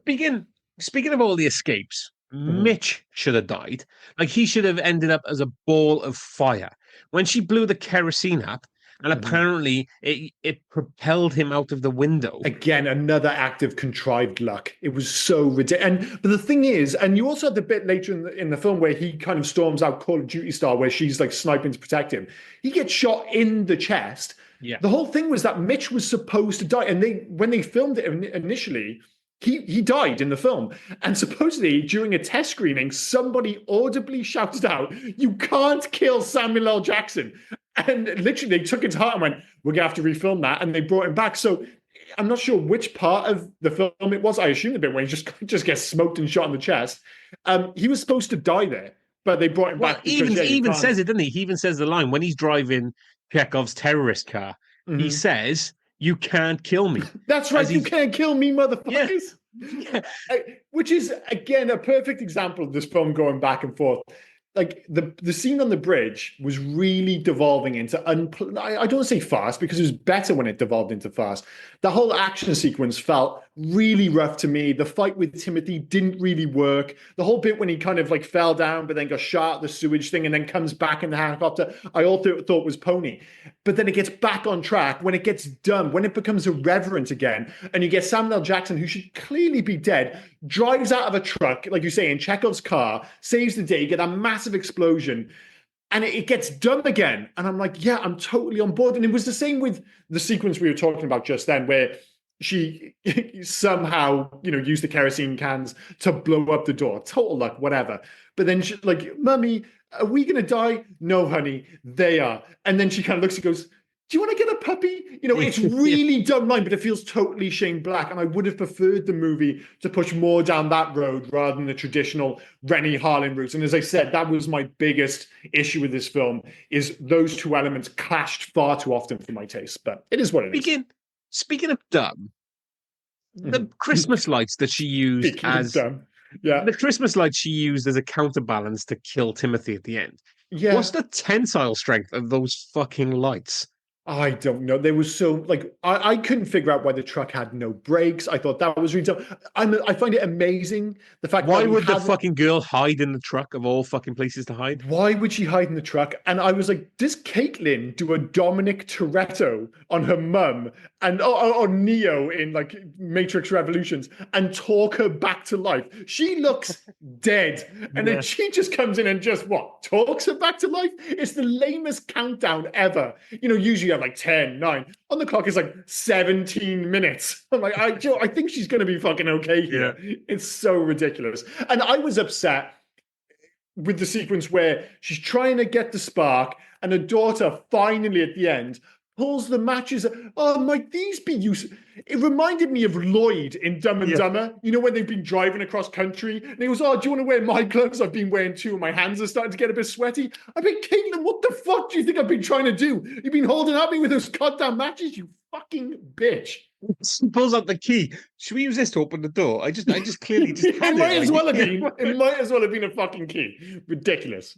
Speaker 1: Speaking of all the escapes,
Speaker 2: mhm,
Speaker 1: Mitch should have died. Like he should have ended up as a ball of fire. When she blew the kerosene up, and
Speaker 2: mhm.
Speaker 1: apparently it propelled him out of the window.
Speaker 2: Again, another act of contrived luck. It was so ridiculous. But the thing is, and you also had the bit later in the film where he kind of storms out Call of Duty style, where she's like sniping to protect him. He gets shot in the chest.
Speaker 1: Yeah.
Speaker 2: The whole thing was that Mitch was supposed to die, and when they filmed it initially, he died in the film. And supposedly during a test screening, somebody audibly shouted out, "You can't kill Samuel L. Jackson." And literally they took it to heart and went, "We're gonna have to refilm that," and they brought him back. So I'm not sure which part of the film it was. I assume the bit where he just gets smoked and shot in the chest. He was supposed to die there, but they brought him
Speaker 1: Well,
Speaker 2: back because yeah,
Speaker 1: he
Speaker 2: you
Speaker 1: even
Speaker 2: can't.
Speaker 1: says it, doesn't he? He even says the line when he's driving Chekhov's terrorist car. He
Speaker 2: Mhm.
Speaker 1: says, "You can't kill me."
Speaker 2: That's
Speaker 1: As
Speaker 2: right. You
Speaker 1: he's
Speaker 2: can't kill me,
Speaker 1: yeah,
Speaker 2: motherfuckers.
Speaker 1: yeah,
Speaker 2: Which is again a perfect example of this film going back and forth. Like the scene on the bridge was really devolving into I don't say fast because it was better when it devolved into fast. The whole action sequence felt really rough to me. The fight with Timothy didn't really work. The whole bit when he kind of like fell down but then got shot at the sewage thing and then comes back in the helicopter, I also thought was pony. But then it gets back on track when it gets dumb, when it becomes irreverent again, and you get Samuel L. Jackson, who should clearly be dead, drives out of a truck, like you say, in Chekhov's car, saves the day, you get a massive explosion, and it gets dumb again. And I'm like, yeah, I'm totally on board. And it was the same with the sequence we were talking about just then, where she somehow, used the kerosene cans to blow up the door. Total luck, whatever. But then she, like, Mummy, are we going to die? No, honey, they are. And then she kind of looks and goes, do you want to get a puppy? You know, it's really dumb line, but it feels totally Shane Black. And I would have preferred the movie to push more down that road rather than the traditional Rennie Harlin route. And as I said, that was my biggest issue with this film, is those two elements clashed far too often for my taste. But it is what it is.
Speaker 1: Speaking of dumb, the Christmas lights that she used the Christmas lights she used as a counterbalance to kill Timothy at the end.
Speaker 2: Yeah.
Speaker 1: What's the tensile strength of those fucking lights?
Speaker 2: I don't know. There was so like I couldn't figure out why the truck had no brakes. I thought that was really dumb. I find it amazing the fact
Speaker 1: why
Speaker 2: that
Speaker 1: would the fucking girl hide in the truck of all fucking places to hide?
Speaker 2: Why would she hide in the truck? And I was like, does Caitlin do a Dominic Toretto on her mum and on Neo in like Matrix Revolutions and talk her back to life? She looks dead, and then she just comes in and just talks her back to life. It's the lamest countdown ever. You know, usually you have like 10, 9. On the clock, it's like 17 minutes. I'm like, I think she's going to be fucking okay here. Yeah. It's so ridiculous. And I was upset with the sequence where she's trying to get the spark and her daughter finally at the end pulls the matches. Oh, might these be used? It reminded me of Lloyd in Dumb and Dumber. You know, when they've been driving across country and he goes, oh, do you want to wear my gloves? I've been wearing 2 and my hands are starting to get a bit sweaty. I mean, Caitlin, what the fuck do you think I've been trying to do? You've been holding at me with those goddamn matches, you fucking bitch.
Speaker 1: She pulls out the key. Should we use this to open the door? I just clearly just
Speaker 2: it might as well have been. It might as well have been a fucking key. Ridiculous.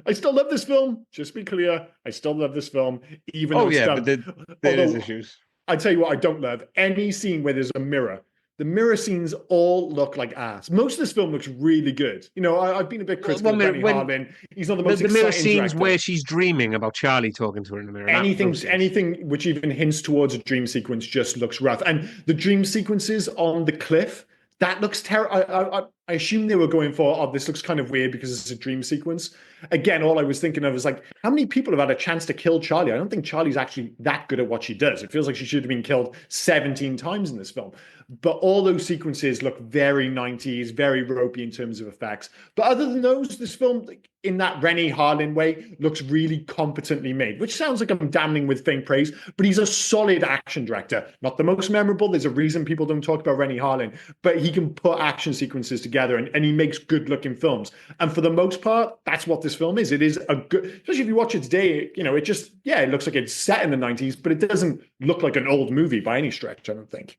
Speaker 2: I still love this film. Just be clear, I still love this film, even though it's done.
Speaker 1: But there is issues.
Speaker 2: I tell you what, I don't love any scene where there's a mirror. The mirror scenes all look like ass. Most of this film looks really good. You know, I've been a bit critical of Rennie Harlin. He's not the most exciting
Speaker 1: mirror scenes
Speaker 2: director.
Speaker 1: Where she's dreaming about Charlie talking to her in the mirror.
Speaker 2: Anything which even hints towards a dream sequence just looks rough. And the dream sequences on the cliff, that looks terrible. I assume they were going for, oh, this looks kind of weird because it's a dream sequence. Again, all I was thinking of is like, how many people have had a chance to kill Charlie? I don't think Charlie's actually that good at what she does. It feels like she should have been killed 17 times in this film. But all those sequences look very 90s, very ropey in terms of effects. But other than those, this film, in that Rennie Harlin way, looks really competently made, which sounds like I'm damning with faint praise, but he's a solid action director. Not the most memorable. There's a reason people don't talk about Rennie Harlin, but he can put action sequences together and he makes good looking films. And for the most part, that's what this film is. It is a good, especially if you watch it today, you know, it just, it looks like it's set in the 90s, but it doesn't look like an old movie by any stretch, I don't think.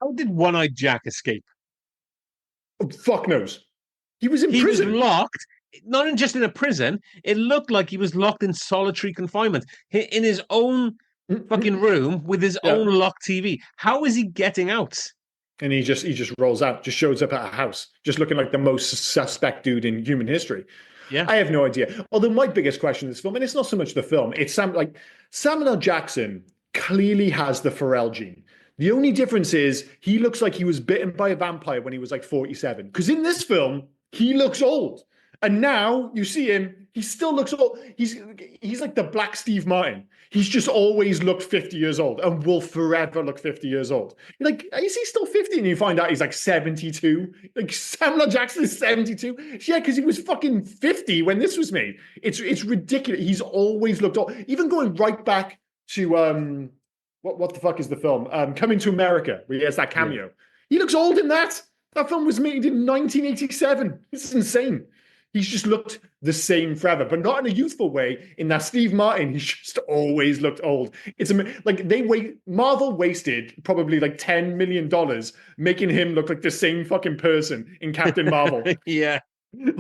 Speaker 1: How did One-Eyed Jack escape?
Speaker 2: Oh, fuck knows. He was in prison.
Speaker 1: He was locked, not just in a prison. It looked like he was locked in solitary confinement in his own fucking room with his own locked TV. How is he getting out?
Speaker 2: And he just rolls out, just shows up at a house, just looking like the most suspect dude in human history.
Speaker 1: Yeah,
Speaker 2: I have no idea. Although my biggest question in this film, and it's not so much the film, it's Samuel L. Jackson clearly has the Pharrell gene. The only difference is he looks like he was bitten by a vampire when he was like 47. Because in this film, he looks old. And now you see him, he still looks old. He's like the Black Steve Martin. He's just always looked 50 years old and will forever look 50 years old. You're like, is he still 50? And you find out he's like 72. Like Samuel L. Jackson is 72. Yeah, because he was fucking 50 when this was made. It's ridiculous. He's always looked old. Even going right back to what the fuck is the film? Coming to America, where he has that cameo. Yeah. He looks old in that. That film was made in 1987. It's insane. He's just looked the same forever, but not in a youthful way. In that Steve Martin, he's just always looked old. It's like Marvel wasted probably like $10 million making him look like the same fucking person in Captain Marvel.
Speaker 1: Yeah.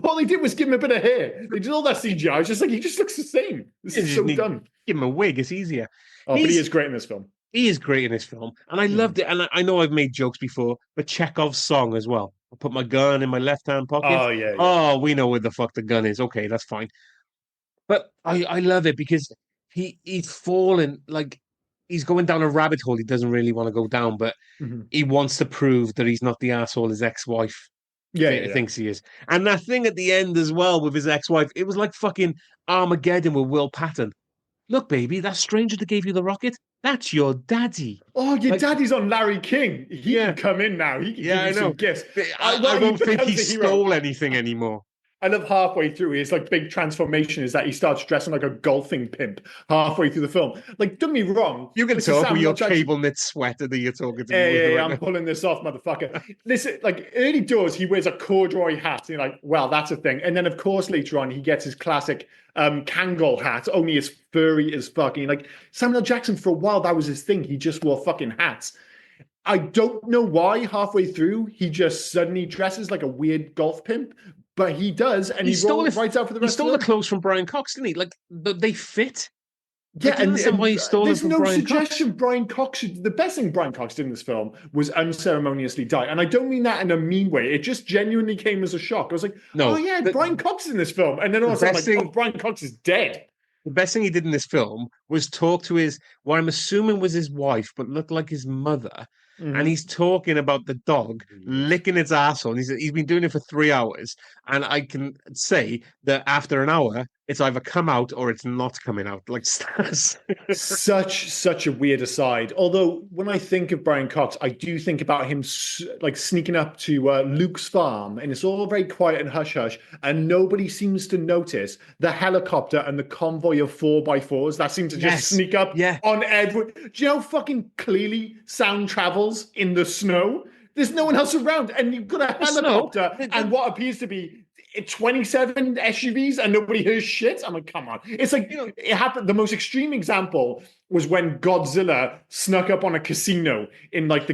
Speaker 2: All they did was give him a bit of hair. They did all that CGI. It's just like, he just looks the same. This is so dumb.
Speaker 1: Give him a wig. It's easier.
Speaker 2: Oh, but he is great in this film.
Speaker 1: He is great in this film. And I loved it. And I know I've made jokes before, but Chekhov's song as well. I put my gun in my left-hand pocket.
Speaker 2: Oh, yeah.
Speaker 1: Oh, we know where the fuck the gun is. Okay, that's fine. But I love it because he's fallen, like, he's going down a rabbit hole he doesn't really want to go down, but he wants to prove that he's not the asshole his ex-wife thinks he is. And that thing at the end as well with his ex-wife, it was like fucking Armageddon with Will Patton. Look, baby, that stranger that gave you the rocket, that's your daddy.
Speaker 2: Oh, your daddy's on Larry King. He can come in now. He can give you some gifts.
Speaker 1: I don't think he stole anything anymore.
Speaker 2: I love halfway through his like big transformation is that he starts dressing like a golfing pimp halfway through the film. Like, don't get me wrong,
Speaker 1: You can
Speaker 2: this is
Speaker 1: talk with
Speaker 2: Samuel
Speaker 1: your
Speaker 2: Jackson.
Speaker 1: cable knit sweater that you're talking to me with
Speaker 2: Hey,
Speaker 1: right
Speaker 2: I'm
Speaker 1: now.
Speaker 2: pulling this off, motherfucker. Listen, like early doors, he wears a corduroy hat. And you're like, well, that's a thing. And then, of course, later on, he gets his classic Kangol hat, only as furry as fucking. Like Samuel Jackson, for a while, that was his thing. He just wore fucking hats. I don't know why halfway through he just suddenly dresses like a weird golf pimp, but he does, and
Speaker 1: He
Speaker 2: he
Speaker 1: stole it.
Speaker 2: writes out for the
Speaker 1: He
Speaker 2: rest of
Speaker 1: stole the
Speaker 2: them.
Speaker 1: clothes from Brian Cox, didn't he? Like they fit. I
Speaker 2: Yeah,
Speaker 1: can understand why he stole them
Speaker 2: there's
Speaker 1: from
Speaker 2: no
Speaker 1: Brian Cox.
Speaker 2: suggestion Brian Cox should. The best thing Brian Cox did in this film was unceremoniously die, and I don't mean that in a mean way. It just genuinely came as a shock. I was like, "Oh
Speaker 1: No,
Speaker 2: yeah, Brian Cox is in this film," and then all
Speaker 1: the
Speaker 2: of a sudden,
Speaker 1: best
Speaker 2: I'm like,
Speaker 1: thing
Speaker 2: "Oh, Brian Cox is dead."
Speaker 1: the best thing he did in this film was talk to his what I'm assuming was his wife, but looked like his mother. And
Speaker 2: Mm-hmm.
Speaker 1: he's talking about the dog
Speaker 2: Weird.
Speaker 1: licking its asshole. And he's been doing it for 3 hours. And I can say that after an hour, it's either come out or it's not coming out. Like stars.
Speaker 2: Such a weird aside. Although when I think of Brian Cox, I do think about him like sneaking up to Luke's farm, and it's all very quiet and hush hush, and nobody seems to notice the helicopter and the convoy of 4x4s that seem to just
Speaker 1: Yes.
Speaker 2: sneak up
Speaker 1: Yeah.
Speaker 2: on Edward. Do you know how fucking clearly sound travels in the snow? There's no one else around, and you've got a
Speaker 1: The snow.
Speaker 2: helicopter and what appears to be 27 SUVs and nobody hears shit. I'm like, come on. It's like, it happened. The most extreme example was when Godzilla snuck up on a casino in like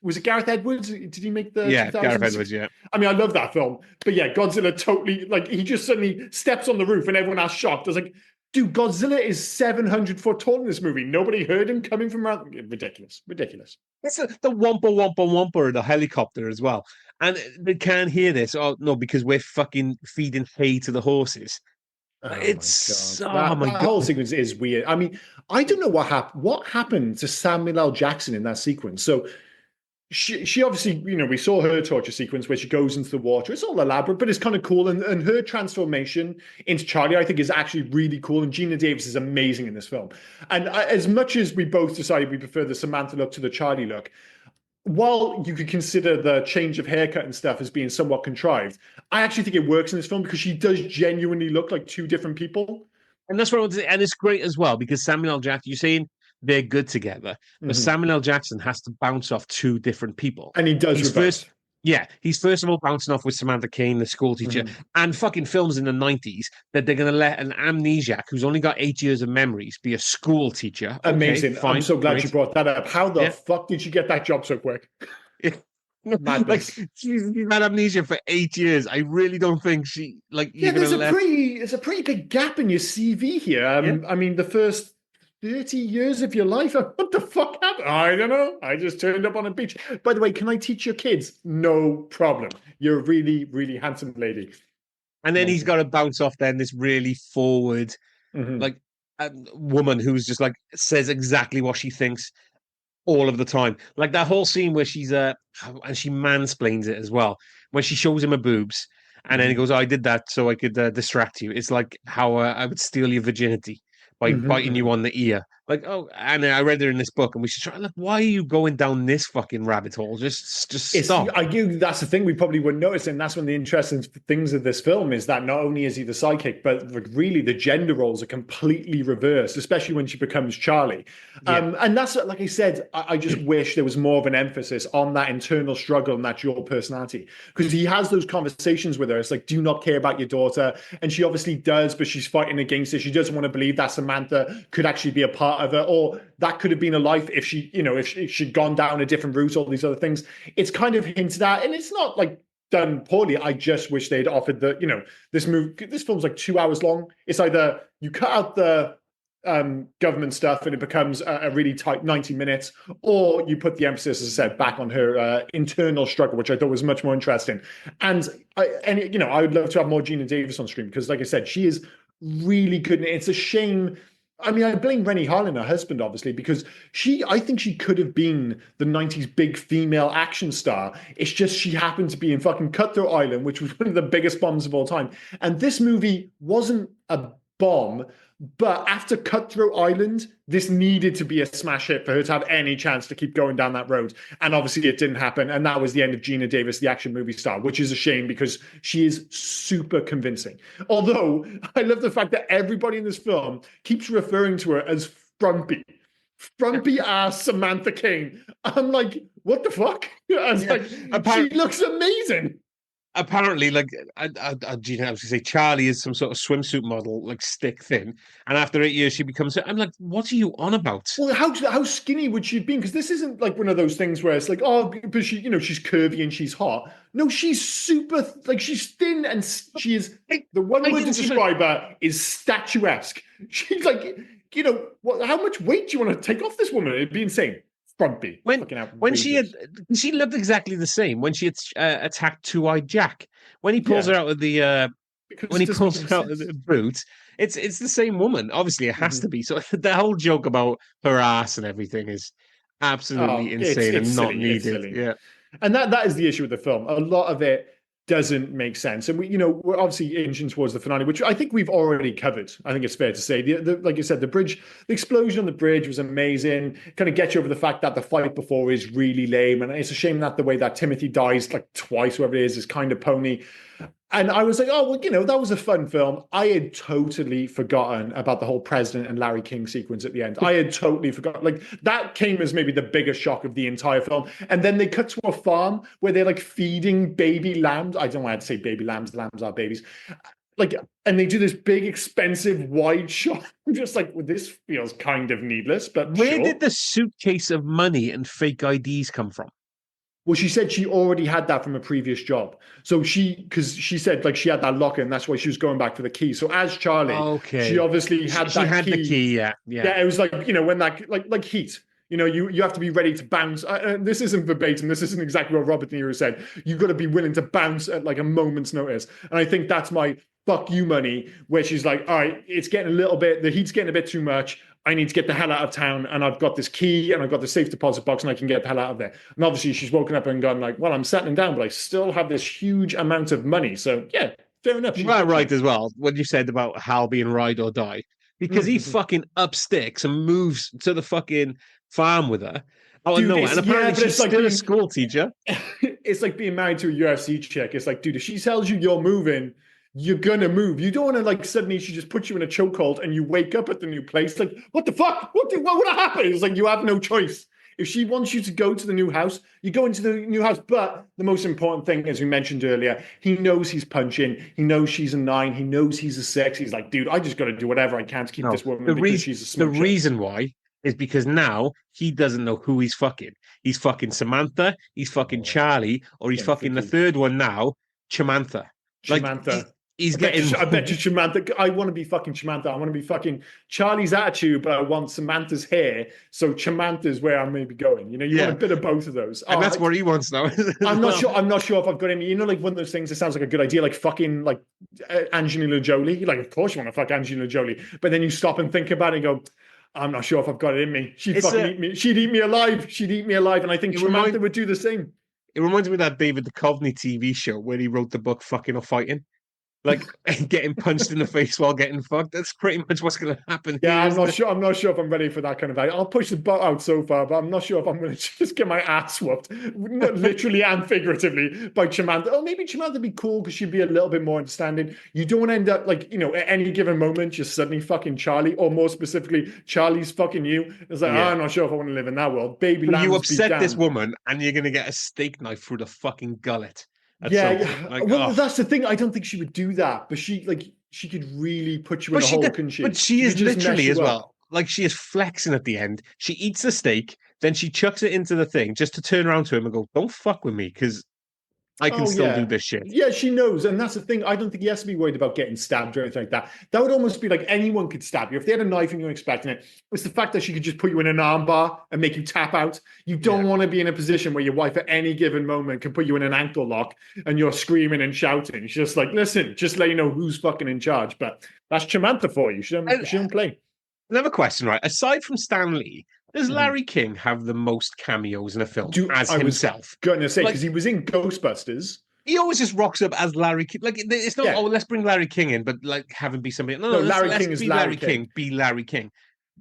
Speaker 2: was it Gareth Edwards? Did he make the
Speaker 1: Yeah,
Speaker 2: 2000s?
Speaker 1: Gareth Edwards, yeah.
Speaker 2: I mean, I love that film. But yeah, Godzilla totally, like, he just suddenly steps on the roof and everyone else shocked. I was like, dude, Godzilla is 700 foot tall in this movie. Nobody heard him coming from around. Ridiculous. Ridiculous.
Speaker 1: It's the wampa of the helicopter as well. And they can't hear this. Oh, no, because we're fucking feeding hay to the horses.
Speaker 2: Oh
Speaker 1: It's,
Speaker 2: my
Speaker 1: oh
Speaker 2: god!
Speaker 1: my
Speaker 2: That whole
Speaker 1: God.
Speaker 2: sequence is weird. I mean, I don't know what happened. What happened to Samuel L. Jackson in that sequence? So she obviously, we saw her torture sequence where she goes into the water. It's all elaborate, but it's kind of cool. And her transformation into Charlie, I think, is actually really cool. And Gina Davis is amazing in this film. And as much as we both decided we prefer the Samantha look to the Charlie look, while you could consider the change of haircut and stuff as being somewhat contrived, I actually think it works in this film because she does genuinely look like two different people.
Speaker 1: And that's what I want to say. And it's great as well because Samuel L. Jackson, you're saying they're good together, but
Speaker 2: Mhm.
Speaker 1: Samuel L. Jackson has to bounce off two different people.
Speaker 2: And he does
Speaker 1: He's
Speaker 2: with both.
Speaker 1: first, yeah, he's first of all bouncing off with Samantha Kane, the school teacher,
Speaker 2: Mhm.
Speaker 1: and fucking films in the 90s that they're going to let an amnesiac who's only got 8 years of memories be a school teacher. Okay,
Speaker 2: Amazing.
Speaker 1: fine,
Speaker 2: I'm so glad
Speaker 1: great.
Speaker 2: you brought that up. How the
Speaker 1: Yeah.
Speaker 2: fuck did she get that job so quick?
Speaker 1: Like
Speaker 2: Madness.
Speaker 1: she's had amnesia for 8 years. I really don't think she like
Speaker 2: Yeah,
Speaker 1: you're gonna let.
Speaker 2: there's a pretty big gap in your CV here.
Speaker 1: Yeah.
Speaker 2: I mean, the first 30 years of your life. What the fuck happened? I don't know. I just turned up on a beach. By the way, can I teach your kids? No problem. You're a really, really handsome lady.
Speaker 1: And then he's got to bounce off then this really forward,
Speaker 2: Mhm.
Speaker 1: like woman who's just like says exactly what she thinks all of the time. Like that whole scene where she's and she mansplains it as well. When she shows him her boobs and then he goes, oh, I did that so I could distract you. It's like how I would steal your virginity by
Speaker 2: Mhm,
Speaker 1: biting
Speaker 2: mhm.
Speaker 1: you on the ear. Like, oh, and I read it in this book, and we should try. Like, why are you going down this fucking rabbit hole? Just stop.
Speaker 2: I do. That's the thing we probably wouldn't notice, and that's one of the interesting things of this film is that not only is he the sidekick, but really the gender roles are completely reversed, especially when she becomes Charlie.
Speaker 1: Yeah.
Speaker 2: And that's like I said. I just wish there was more of an emphasis on that internal struggle and that dual personality, because he has those conversations with her. It's like, do you not care about your daughter? And she obviously does, but she's fighting against it. She doesn't want to believe that Samantha could actually be a part of her, or that could have been a life if she, if she'd gone down a different route, all these other things. It's kind of hinted at, and it's not like done poorly. I just wish they'd offered this film's like 2 hours long. It's either you cut out the government stuff and it becomes a really tight 90 minutes, or you put the emphasis, as I said, back on her internal struggle, which I thought was much more interesting. And I would love to have more Gina Davis on screen because, like I said, she is really good. And it's a shame. I mean, I blame Rennie Harlin, her husband, obviously, because I think she could have been the 90s big female action star. It's just she happened to be in fucking Cutthroat Island, which was one of the biggest bombs of all time. And this movie wasn't a bomb. But after Cutthroat Island, this needed to be a smash hit for her to have any chance to keep going down that road. And obviously it didn't happen. And that was the end of Gina Davis, the action movie star, which is a shame because she is super convincing. Although I love the fact that everybody in this film keeps referring to her as frumpy. Frumpy ass Samantha King. I'm like, what the fuck? I was like, she looks amazing.
Speaker 1: Apparently, like, I was going to say Charlie is some sort of swimsuit model, like stick thin, and after 8 years she becomes. I'm like, what are you on about?
Speaker 2: Well, how skinny would she have been? Because this isn't like one of those things where it's like, oh, but she, she's curvy and she's hot. No, she's super, like she's thin and she is. The one word to describe her is statuesque. She's like, how much weight do you want to take off this woman? It'd be insane. Frumpy.
Speaker 1: When she looked exactly the same when she had attacked Two-Eyed Jack. When he pulls her out of the boot, it's the same woman. Obviously, it has to be. So the whole joke about her ass and everything is absolutely insane and not needed. Yeah,
Speaker 2: and that is the issue with the film. A lot of it doesn't make sense. And we're obviously inching towards the finale, which I think we've already covered. I think it's fair to say. Like you said, the explosion on the bridge was amazing. Kind of get you over the fact that the fight before is really lame. And it's a shame that the way that Timothy dies like twice, whoever it is kind of pony. And I was like, oh, well, that was a fun film. I had totally forgotten about the whole President and Larry King sequence at the end. I had totally forgotten. Like, that came as maybe the biggest shock of the entire film. And then they cut to a farm where they're like feeding baby lambs. I don't want to say baby lambs. The lambs are babies. Like, and they do this big, expensive, wide shot. I'm just like, well, this feels kind of needless, but
Speaker 1: where did the suitcase of money and fake IDs come from?
Speaker 2: Well, she said she already had that from a previous job. So because she said like she had that locker and that's why she was going back for the key. So as Charlie, she obviously had
Speaker 1: she had
Speaker 2: key.
Speaker 1: The key, yeah.
Speaker 2: Yeah, it was like, when that, like Heat, you have to be ready to bounce. This isn't verbatim. This isn't exactly what Robert De Niro said. You've got to be willing to bounce at like a moment's notice. And I think that's my fuck you money, where she's like, all right, it's getting a little bit, the heat's getting a bit too much. I need to get the hell out of town, and I've got this key and I've got the safe deposit box and I can get the hell out of there. And obviously she's woken up and gone like, well, I'm settling down, but I still have this huge amount of money. So yeah, fair enough.
Speaker 1: Right as well. What you said about Hal being ride or die, because he fucking up sticks and moves to the fucking farm with her. Oh no! And apparently she's still a school teacher.
Speaker 2: It's like being married to a UFC chick. It's like, dude, if she tells you you're moving, you're gonna move. You don't want to like suddenly she just puts you in a chokehold and you wake up at the new place. Like, what the fuck? What would happen? It's like you have no choice. If she wants you to go to the new house, you go into the new house. But the most important thing, as we mentioned earlier, he knows he's punching. He knows she's a 9. He knows he's a 6. He's like, dude, I just got to do whatever I can to keep this woman because she's a smoocher.
Speaker 1: The reason why is because now he doesn't know who he's fucking. He's fucking Samantha, he's fucking Charlie, or he's fucking the third one now, Chamantha.
Speaker 2: Chamantha.
Speaker 1: He's
Speaker 2: I bet you Chamantha. I want to be fucking Chamantha. I want to be fucking Charlie's attitude, but I want Samantha's hair. So Chamantha's where I may be going. You want a bit of both of those.
Speaker 1: And that's what he wants now.
Speaker 2: I'm not sure. I'm not sure if I've got any. Like one of those things that sounds like a good idea, like fucking like Angelina Jolie. Like, of course you want to fuck Angelina Jolie, but then you stop and think about it and go, I'm not sure if I've got it in me. She'd eat me. She'd eat me alive. She'd eat me alive. And I think Chamantha would do the same.
Speaker 1: It reminds me of that David Duchovny TV show where he wrote the book Fucking or Fighting. Like getting punched in the face while getting fucked. That's pretty much what's going to happen.
Speaker 2: Yeah, I'm not sure. I'm not sure if I'm ready for that kind of value. I'll push the boat out so far, but I'm not sure if I'm going to just get my ass whooped, literally and figuratively, by Chamantha. Oh, maybe Chamantha would be cool because she'd be a little bit more understanding. You don't want to end up like, at any given moment, you're suddenly fucking Charlie, or more specifically, Charlie's fucking you. It's like, I'm not sure if I want to live in that world. Baby,
Speaker 1: you upset this woman, and you're going to get a steak knife through the fucking gullet.
Speaker 2: That's the thing. I don't think she would do that, but she could really put you in a hole, couldn't she?
Speaker 1: But she is literally as well. Like, she is flexing at the end. She eats the steak, then she chucks it into the thing just to turn around to him and go, "Don't fuck with me, because I can still do this shit."
Speaker 2: Yeah, she knows. And that's the thing. I don't think he has to be worried about getting stabbed or anything like that. That would almost be like anyone could stab you. If they had a knife and you were expecting it, it's the fact that she could just put you in an armbar and make you tap out. You don't want to be in a position where your wife at any given moment can put you in an ankle lock and you're screaming and shouting. She's just like, listen, just let you know who's fucking in charge. But that's Chamantha for you. She don't play.
Speaker 1: Another question, right? Aside from Stan Lee, does Larry King have the most cameos in a film as himself?
Speaker 2: I was going to say, because he was in Ghostbusters.
Speaker 1: He always just rocks up as Larry King. Like it's not,
Speaker 2: Yeah.
Speaker 1: oh, let's bring Larry King in, but like have him be somebody. No,
Speaker 2: No, Larry
Speaker 1: let's
Speaker 2: King is
Speaker 1: be
Speaker 2: Larry
Speaker 1: Larry
Speaker 2: King.
Speaker 1: King, be Larry King.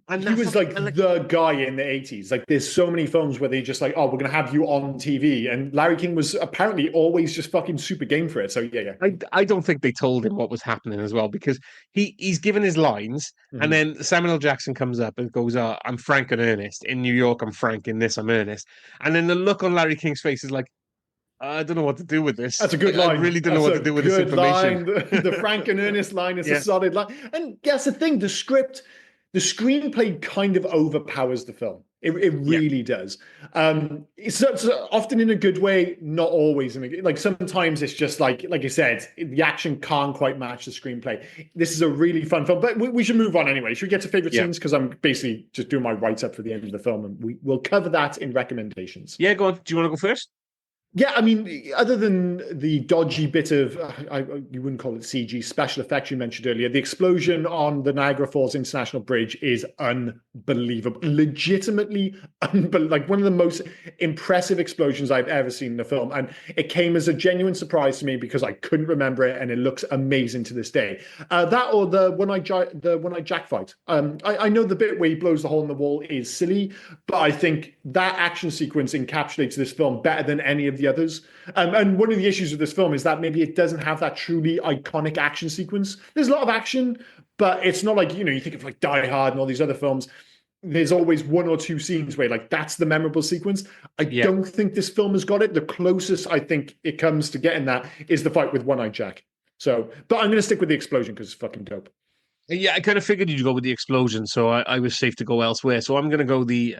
Speaker 1: And
Speaker 2: He
Speaker 1: that
Speaker 2: was
Speaker 1: fucking,
Speaker 2: like
Speaker 1: and like,
Speaker 2: the guy in the 80s. Like there's so many films where they just like, oh, we're gonna have you on TV. And Larry King was apparently always just fucking super game for it. So yeah, yeah.
Speaker 1: I don't think they told him what was happening as well, because he's given his lines, and
Speaker 2: Mhm.
Speaker 1: then Samuel L. Jackson comes up and goes, I'm Frank and Ernest. In New York, I'm Frank. In this, I'm Ernest. And then the look on Larry King's face is like, I don't know what to do with this.
Speaker 2: That's a good
Speaker 1: I
Speaker 2: line.
Speaker 1: really don't know
Speaker 2: That's
Speaker 1: what
Speaker 2: a
Speaker 1: to do with this
Speaker 2: good
Speaker 1: information.
Speaker 2: line. The Frank and Ernest line is a
Speaker 1: Yeah.
Speaker 2: solid line. And that's the thing, the screenplay kind of overpowers the film. It
Speaker 1: Yeah.
Speaker 2: really does. It's often in a good way, not always in a good, like sometimes it's just like I said, the action can't quite match the screenplay. This is a really fun film, but we should move on anyway. Should we get to favorite
Speaker 1: Yeah.
Speaker 2: scenes? Because I'm basically just doing my write up for the end of the film, and we'll cover that in recommendations.
Speaker 1: Yeah, go on. Do you want to go first?
Speaker 2: Yeah, I mean, other than the dodgy bit of, you wouldn't call it CG, special effects you mentioned earlier, the explosion on the Niagara Falls International Bridge is unbelievable. Legitimately, like one of the most impressive explosions I've ever seen in a film. And it came as a genuine surprise to me because I couldn't remember it, and it looks amazing to this day. That or the One-Eyed Jack fight. I know the bit where he blows the hole in the wall is silly, but I think that action sequence encapsulates this film better than any of the others. And one of the issues with this film is that maybe it doesn't have that truly iconic action sequence. There's a lot of action, but it's not like, you think of like Die Hard and all these other films. There's always one or two scenes where like that's the memorable sequence. I don't think this film has got it. The closest I think it comes to getting that is the fight with One-Eyed Jack. So, but I'm going to stick with the explosion because it's fucking dope.
Speaker 1: Yeah, I kind of figured you'd go with the explosion, so I was safe to go elsewhere. So I'm going to go the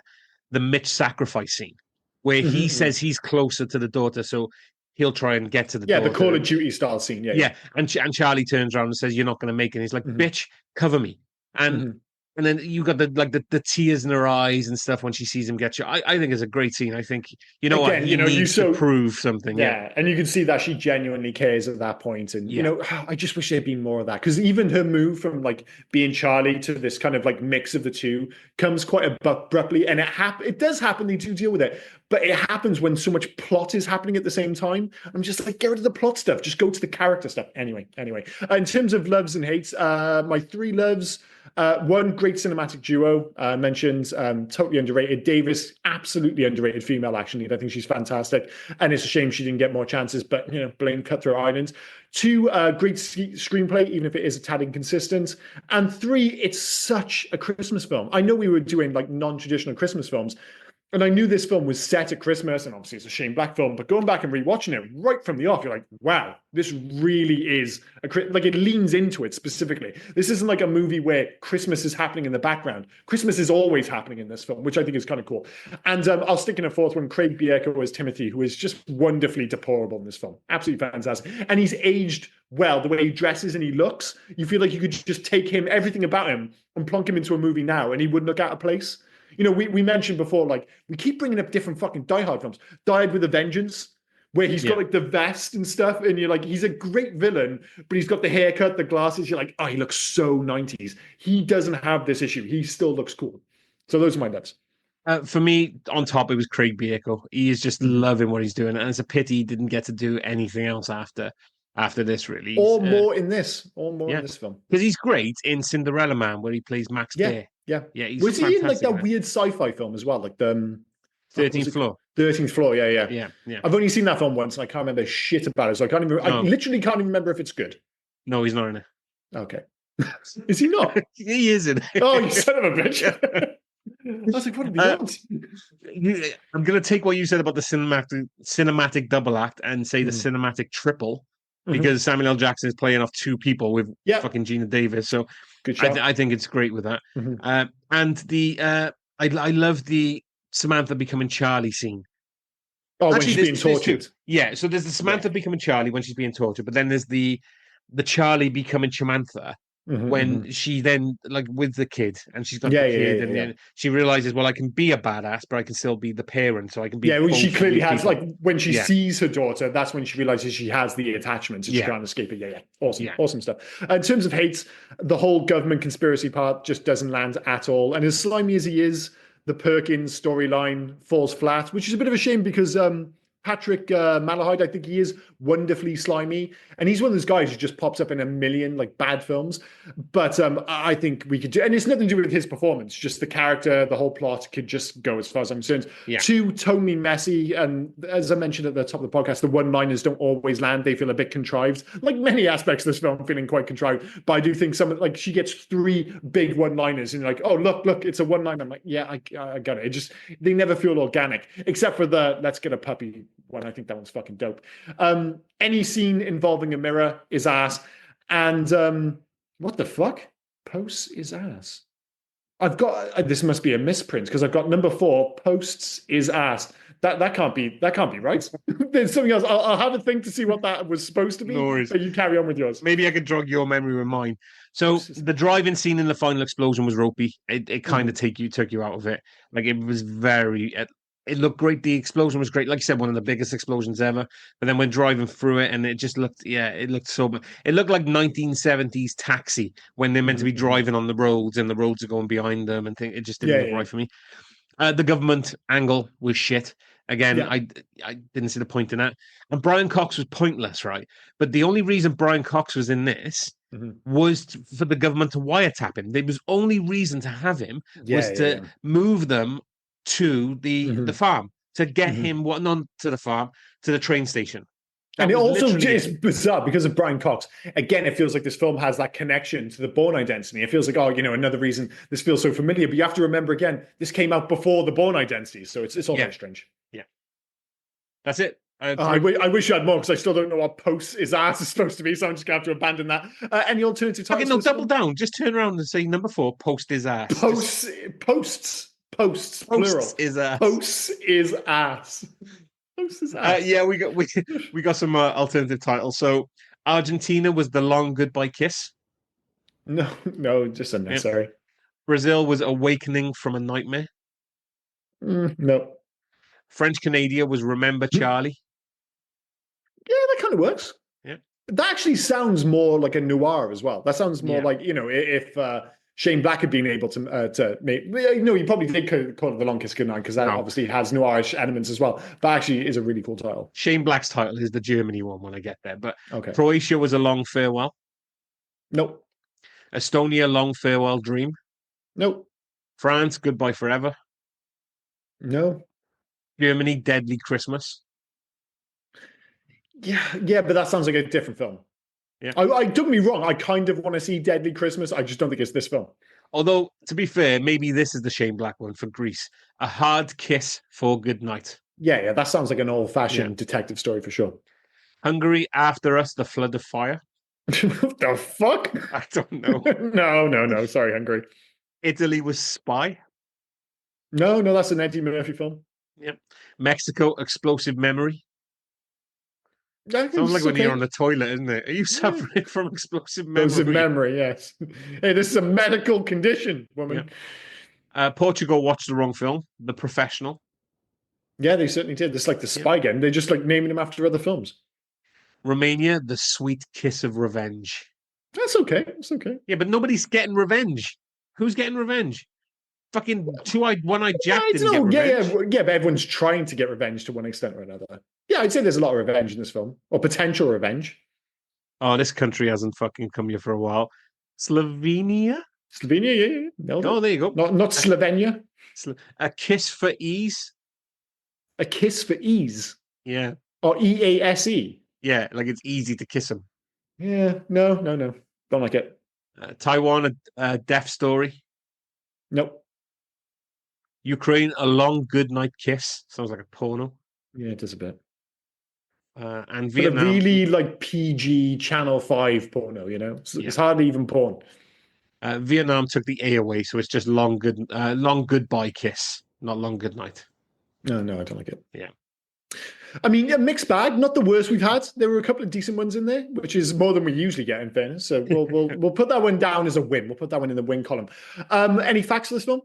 Speaker 1: Mitch sacrifice scene, where he
Speaker 2: Mm-hmm.
Speaker 1: says he's closer to the daughter, so he'll try and get to the
Speaker 2: Yeah, the
Speaker 1: daughter.
Speaker 2: Call of Duty style scene. Yeah,
Speaker 1: Yeah, and Charlie turns around and says, "You're not going to make it." And he's like,
Speaker 2: Mm-hmm.
Speaker 1: "Bitch, cover me." And
Speaker 2: Mm-hmm.
Speaker 1: and then you got the tears in her eyes and stuff when she sees him get shot. I think it's a great scene. I think what,
Speaker 2: Again,
Speaker 1: he needs to prove something. Yeah,
Speaker 2: yeah, and you can see that she genuinely cares at that point. And
Speaker 1: yeah,
Speaker 2: I just wish there'd been more of that, because even her move from like being Charlie to this kind of like mix of the two comes quite abruptly, and it does happen. They do deal with it, but it happens when so much plot is happening at the same time. I'm just like, get rid of the plot stuff, just go to the character stuff. Anyway, in terms of loves and hates, my three loves. One great cinematic duo mentioned, totally underrated. Davis, absolutely underrated female action lead. I think she's fantastic, and it's a shame she didn't get more chances. But blame Cutthroat Island. Two, great screenplay, even if it is a tad inconsistent. And three, it's such a Christmas film. I know we were doing like non-traditional Christmas films, and I knew this film was set at Christmas, and obviously it's a Shane Black film, but going back and rewatching it right from the off, you're like, wow, this really is like it leans into it specifically. This isn't like a movie where Christmas is happening in the background. Christmas is always happening in this film, which I think is kind of cool. And I'll stick in a fourth one, Craig Bierko as Timothy, who is just wonderfully deplorable in this film. Absolutely fantastic. And he's aged well, the way he dresses and he looks. You feel like you could just take him, everything about him, and plonk him into a movie now, and he wouldn't look out of place. We mentioned before, like, we keep bringing up different fucking Die Hard films. Die Hard with a Vengeance, where he's got like the vest and stuff, and you're like, he's a great villain, but he's got the haircut, the glasses. You're like, oh, he looks so 90s. He doesn't have this issue. He still looks cool. So those are my notes.
Speaker 1: for me, on top, it was Craig Bierko. He is just loving what he's doing, and it's a pity he didn't get to do anything else after this. Really,
Speaker 2: Or more in this film.
Speaker 1: because he's great in Cinderella Man, where he plays Max Bear.
Speaker 2: Yeah.
Speaker 1: He's
Speaker 2: Was he in like that
Speaker 1: fantastic
Speaker 2: weird sci-fi film as well, like the
Speaker 1: 13th Floor?
Speaker 2: 13th Floor, yeah.
Speaker 1: Yeah.
Speaker 2: I've only seen that film once, and I can't remember shit about it, so I can't even. I literally can't even remember if it's good.
Speaker 1: No, he's not in it.
Speaker 2: Okay, is he not?
Speaker 1: He is in it.
Speaker 2: Oh, you son of a bitch! I was like, what are the odds?
Speaker 1: I'm going to take what you said about the cinematic double act and say the cinematic triple, because Samuel L. Jackson is playing off two people with fucking Gina Davis. So
Speaker 2: good shot.
Speaker 1: I think it's great with that. And the I love the Samantha becoming Charlie scene.
Speaker 2: Oh, when she's being tortured.
Speaker 1: Yeah, so there's the Samantha becoming Charlie when she's being tortured, but then there's the Charlie becoming Samantha when she then, like, with the kid, and she's got the kid, and then she realizes, well, I can be a badass, but I can still be the parent, so I can be.
Speaker 2: Yeah, well, she clearly has,
Speaker 1: people.
Speaker 2: like, when she sees her daughter, that's when she realizes she has the attachment, so she can't escape it. Yeah. Awesome stuff. In terms of hates, the whole government conspiracy part just doesn't land at all. And as slimy as he is, the Perkins storyline falls flat, which is a bit of a shame because Patrick Malahide, I think he is wonderfully slimy, and he's one of those guys who just pops up in a million like bad films. But I think we could do, and it's nothing to do with his performance, just the character, the whole plot could just go as far as I'm concerned.
Speaker 1: Yeah.
Speaker 2: Too tonally messy, and as I mentioned at the top of the podcast, the one-liners don't always land. They feel a bit contrived, like many aspects of this film feeling quite contrived. But I do think some like she gets 3 big one-liners, and you're like, oh look, it's a one-liner. I'm like, yeah, I got it. It just they never feel organic, except for the let's get a puppy one. I think that one's fucking dope. Any scene involving a mirror is ass. And what the fuck? Posts is ass. I've got this must be a misprint because I've got number 4. Posts is ass. That can't be right. There's something else. I'll have a think to see what that was supposed to be.
Speaker 1: No worries.
Speaker 2: But you carry on with yours.
Speaker 1: Maybe I could jog your memory with mine. So the driving scene in the final explosion was ropey. It kind of took you out of it. Like it was very. It looked great. The explosion was great. Like you said, one of the biggest explosions ever. But then when driving through it, and it just looked, it looked so. It looked like 1970s Taxi when they're meant to be driving on the roads and the roads are going behind them, and it just didn't look right for me. The government angle was shit. Again, I didn't see the point in that. And Brian Cox was pointless, right? But the only reason Brian Cox was in this was for the government to wiretap him. There was only reason to have him was to move them to the farm, to get him not to the farm, to the train station.
Speaker 2: And it also is bizarre because of Brian Cox. Again, it feels like this film has that connection to the Bourne Identity. It feels like, another reason this feels so familiar. But you have to remember, again, this came out before the Bourne Identity. So it's all very strange. Yeah.
Speaker 1: That's it.
Speaker 2: I wish you had more because I still don't know what posts is ass is supposed to be. So I'm just going to have to abandon that. Any alternative titles?
Speaker 1: Okay, no, double down. Just turn around and say number 4, post is ass.
Speaker 2: Posts, plural.
Speaker 1: Is ass.
Speaker 2: Posts is ass.
Speaker 1: We got some alternative titles. So Argentina was The Long Goodbye Kiss.
Speaker 2: No, just unnecessary.
Speaker 1: Brazil was Awakening from a Nightmare.
Speaker 2: No.
Speaker 1: French Canada was Remember Charlie.
Speaker 2: Yeah, that kind of works.
Speaker 1: Yeah.
Speaker 2: That actually sounds more like a noir as well. That sounds more like, if Shane Black had been able to make, he probably did call it The Long Kiss Goodnight because that obviously has noirish elements as well. But actually is a really cool title.
Speaker 1: Shane Black's title is the Germany one when I get there. But Croatia was A Long Farewell.
Speaker 2: Nope.
Speaker 1: Estonia, Long Farewell Dream.
Speaker 2: Nope.
Speaker 1: France, Goodbye Forever.
Speaker 2: No.
Speaker 1: Germany, Deadly Christmas.
Speaker 2: Yeah, but that sounds like a different film.
Speaker 1: Yeah.
Speaker 2: I don't get me wrong. I kind of want to see Deadly Christmas. I just don't think it's this film.
Speaker 1: Although, to be fair, maybe this is the Shane Black one for Greece. A Hard Kiss for Goodnight.
Speaker 2: Yeah, that sounds like an old-fashioned detective story for sure.
Speaker 1: Hungary, After Us, The Flood of Fire.
Speaker 2: What the fuck?
Speaker 1: I don't know.
Speaker 2: No. Sorry, Hungary.
Speaker 1: Italy was Spy.
Speaker 2: No, that's an Eddie Murphy film.
Speaker 1: Yep. Mexico, Explosive Memory. Sounds like when you're on the toilet, isn't it? Are you suffering from explosive memory?
Speaker 2: Explosive memory, yes. Hey, this is a medical condition, woman.
Speaker 1: Yeah. Portugal watched the wrong film, The Professional.
Speaker 2: Yeah, they certainly did. It's like the Spy game. They're just like naming them after other films.
Speaker 1: Romania, The Sweet Kiss of Revenge.
Speaker 2: That's okay. It's okay.
Speaker 1: Yeah, but nobody's getting revenge. Who's getting revenge? Fucking two-eyed, one-eyed Jack didn't get revenge.
Speaker 2: Yeah, but everyone's trying to get revenge to one extent or another. Yeah, I'd say there's a lot of revenge in this film, or potential revenge.
Speaker 1: Oh, this country hasn't fucking come here for a while. Slovenia?
Speaker 2: Slovenia, yeah.
Speaker 1: Oh, there you go.
Speaker 2: Not Slovenia.
Speaker 1: A Kiss for Ease?
Speaker 2: A Kiss for Ease?
Speaker 1: Yeah.
Speaker 2: Or EASE?
Speaker 1: Yeah, like it's easy to kiss them.
Speaker 2: Yeah, no. Don't like it.
Speaker 1: Taiwan, a Death Story?
Speaker 2: Nope.
Speaker 1: Ukraine, A Long Goodnight Kiss. Sounds like a porno.
Speaker 2: Yeah, it does a bit.
Speaker 1: And Vietnam.
Speaker 2: But a really like PG Channel 5 porno, It's hardly even porn.
Speaker 1: Vietnam took the A away, so it's just Long Goodbye Kiss, not Long Goodnight.
Speaker 2: No, I don't like it.
Speaker 1: Yeah.
Speaker 2: I mean, a mixed bag, not the worst we've had. There were a couple of decent ones in there, which is more than we usually get, in fairness. So we'll put that one down as a win. We'll put that one in the win column. Any facts for this film?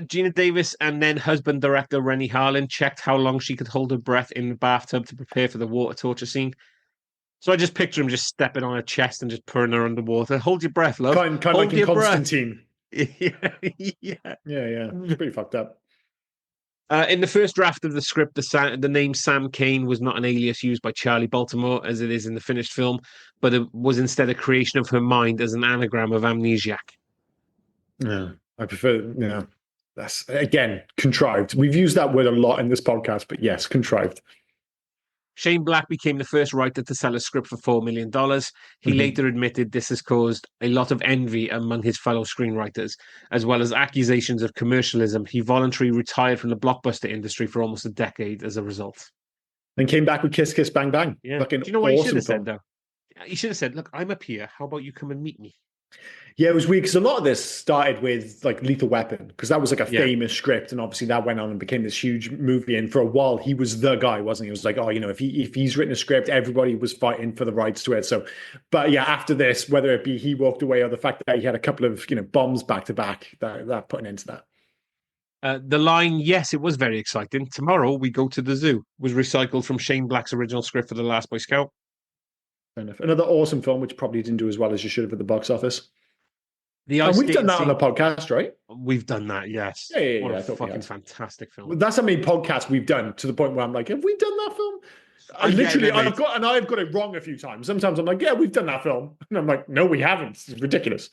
Speaker 1: Gina Davis and then husband director Rennie Harlin checked how long she could hold her breath in the bathtub to prepare for the water torture scene. So I just picture him just stepping on her chest and just putting her underwater. Hold your breath, love.
Speaker 2: Kind of like in Constantine.
Speaker 1: Yeah.
Speaker 2: It's pretty fucked up.
Speaker 1: In the first draft of the script, the name Sam Kane was not an alias used by Charlie Baltimore as it is in the finished film, but it was instead a creation of her mind as an anagram of amnesiac.
Speaker 2: Yeah, I prefer. Yeah, that's again contrived. We've used that word a lot in this podcast, but yes, contrived.
Speaker 1: Shane Black became the first writer to sell a script for $4 million. He
Speaker 2: Mhm.
Speaker 1: later admitted this has caused a lot of envy among his fellow screenwriters, as well as accusations of commercialism. He voluntarily retired from the blockbuster industry for almost a decade as a result.
Speaker 2: And came back with Kiss Kiss Bang Bang.
Speaker 1: Yeah.
Speaker 2: Fucking
Speaker 1: Do you know what he should
Speaker 2: awesome
Speaker 1: have said,
Speaker 2: film.
Speaker 1: though? He should have said, look, I'm up here. How about you come and meet me?
Speaker 2: Yeah, it was weird because a lot of this started with like Lethal Weapon because that was like a
Speaker 1: Yeah.
Speaker 2: famous script, and obviously that went on and became this huge movie. And for a while, he was the guy, wasn't he? It was like, oh, if he's written a script, everybody was fighting for the rights to it. So, but yeah, after this, whether it be he walked away or the fact that he had a couple of bombs back to back, that put an end to that.
Speaker 1: The line, yes, it was very exciting. Tomorrow we go to the zoo, was recycled from Shane Black's original script for The Last Boy Scout.
Speaker 2: Fair enough. Another awesome film, which probably didn't do as well as you should have at the box office.
Speaker 1: The
Speaker 2: And
Speaker 1: ice
Speaker 2: we've done
Speaker 1: skating
Speaker 2: that on
Speaker 1: scene,
Speaker 2: the podcast, right?
Speaker 1: we've done that, yes.
Speaker 2: Yeah,
Speaker 1: What a
Speaker 2: I thought we
Speaker 1: fucking
Speaker 2: had.
Speaker 1: fantastic film.
Speaker 2: Well, that's how many podcasts we've done to the point where I'm like, have we done that film? I
Speaker 1: I'm
Speaker 2: literally,
Speaker 1: getting it,
Speaker 2: I've got it wrong a few times. Sometimes I'm like, yeah, we've done that film, and I'm like, no, we haven't. It's ridiculous.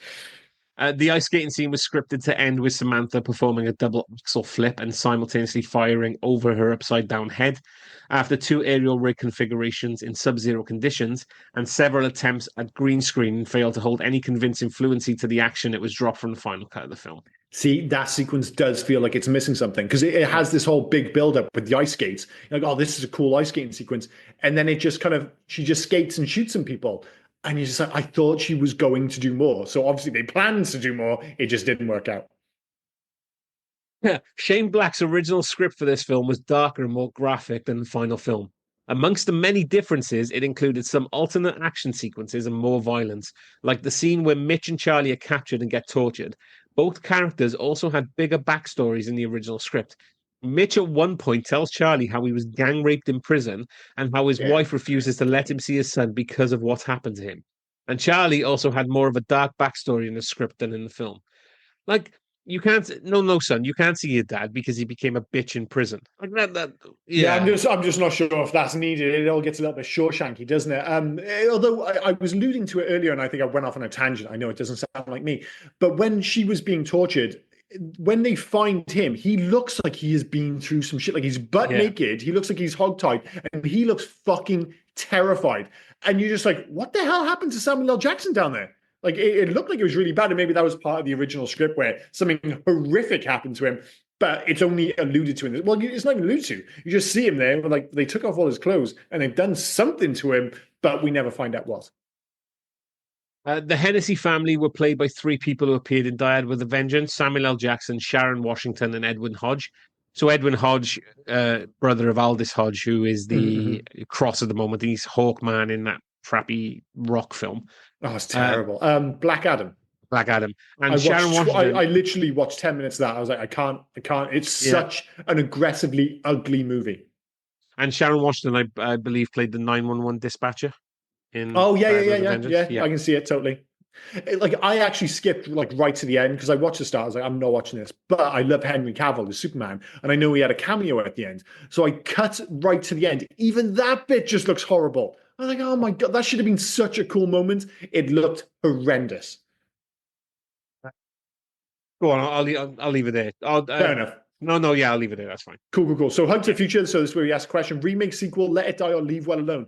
Speaker 1: The ice skating scene was scripted to end with Samantha performing a double axel flip and simultaneously firing over her upside down head. After two aerial rig configurations in sub zero conditions and several attempts at green screen failed to hold any convincing fluency to the action, it was dropped from the final cut of the film.
Speaker 2: See, that sequence does feel like it's missing something because it has this whole big build up with the ice skates. You're like, oh, this is a cool ice skating sequence. And then it just she just skates and shoots some people. And you're just like, I thought she was going to do more. So obviously they planned to do more. It just didn't work out.
Speaker 1: Yeah, Shane Black's original script for this film was darker and more graphic than the final film. Amongst the many differences, it included some alternate action sequences and more violence, like the scene where Mitch and Charlie are captured and get tortured. Both characters also had bigger backstories in the original script. Mitch at one point tells Charlie how he was gang raped in prison and how his
Speaker 2: Yeah.
Speaker 1: wife refuses to let him see his son because of what happened to him. And Charlie also had more of a dark backstory in the script than in the film. Like, you can't, no, son, you can't see your dad because he became a bitch in prison. Like
Speaker 2: Yeah,
Speaker 1: yeah.
Speaker 2: I'm just not sure if that's needed. It all gets a little bit Shawshanky, doesn't it? Although I was alluding to it earlier, and I think I went off on a tangent. I know it doesn't sound like me, but when she was being tortured, when they find him, he looks like he has been through some shit. Like he's butt naked. He looks like he's hogtied, and he looks fucking terrified. And you're just like, what the hell happened to Samuel L. Jackson down there? Like it looked like it was really bad, and maybe that was part of the original script where something horrific happened to him, but it's only alluded to in this. Well, it's not even alluded to. You just see him there, like they took off all his clothes and they've done something to him, but we never find out what.
Speaker 1: The Hennessy family were played by three people who appeared in Die Hard with a Vengeance: Samuel L. Jackson, Sharon Washington, and Edwin Hodge. So Edwin Hodge, brother of Aldous Hodge, who is the Cross at the moment. He's Hawkman in that crappy rock film.
Speaker 2: Oh, it's terrible. Black Adam.
Speaker 1: Black Adam. And Sharon Washington.
Speaker 2: I literally watched 10 minutes of that. I was like, I can't. It's such an aggressively ugly movie.
Speaker 1: And Sharon Washington, I believe, played the 911 dispatcher.
Speaker 2: Oh, yeah. I can see it totally. Like I actually skipped like right to the end because I watched the start. I was like, I'm not watching this, but I love Henry Cavill as Superman, and I know he had a cameo at the end, so I cut right to the end. Even that bit just looks horrible. I was like, oh my god, that should have been such a cool moment. It looked horrendous.
Speaker 1: Go on, I'll leave it there.
Speaker 2: Fair enough.
Speaker 1: No, yeah, I'll leave it there. That's fine.
Speaker 2: Cool. So Hug to the Future. So this is where we ask a question: remake, sequel, Let It Die, or Leave Well Alone.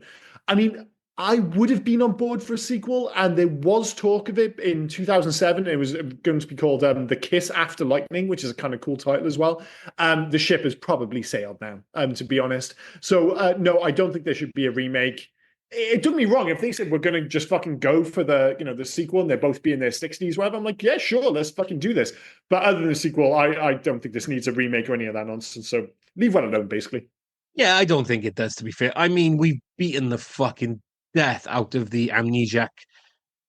Speaker 2: I mean, I would have been on board for a sequel, and there was talk of it in 2007. It was going to be called The Kiss After Lightning, which is a kind of cool title as well. The ship has probably sailed now, to be honest. So no, I don't think there should be a remake. It took me wrong. If they said we're going to just fucking go for the sequel and they're both be in their 60s, whatever, I'm like, yeah, sure, let's fucking do this. But other than the sequel, I don't think this needs a remake or any of that nonsense. So leave Well Alone, basically.
Speaker 1: Yeah, I don't think it does, to be fair. I mean, we've beaten the fucking death out of the amnesiac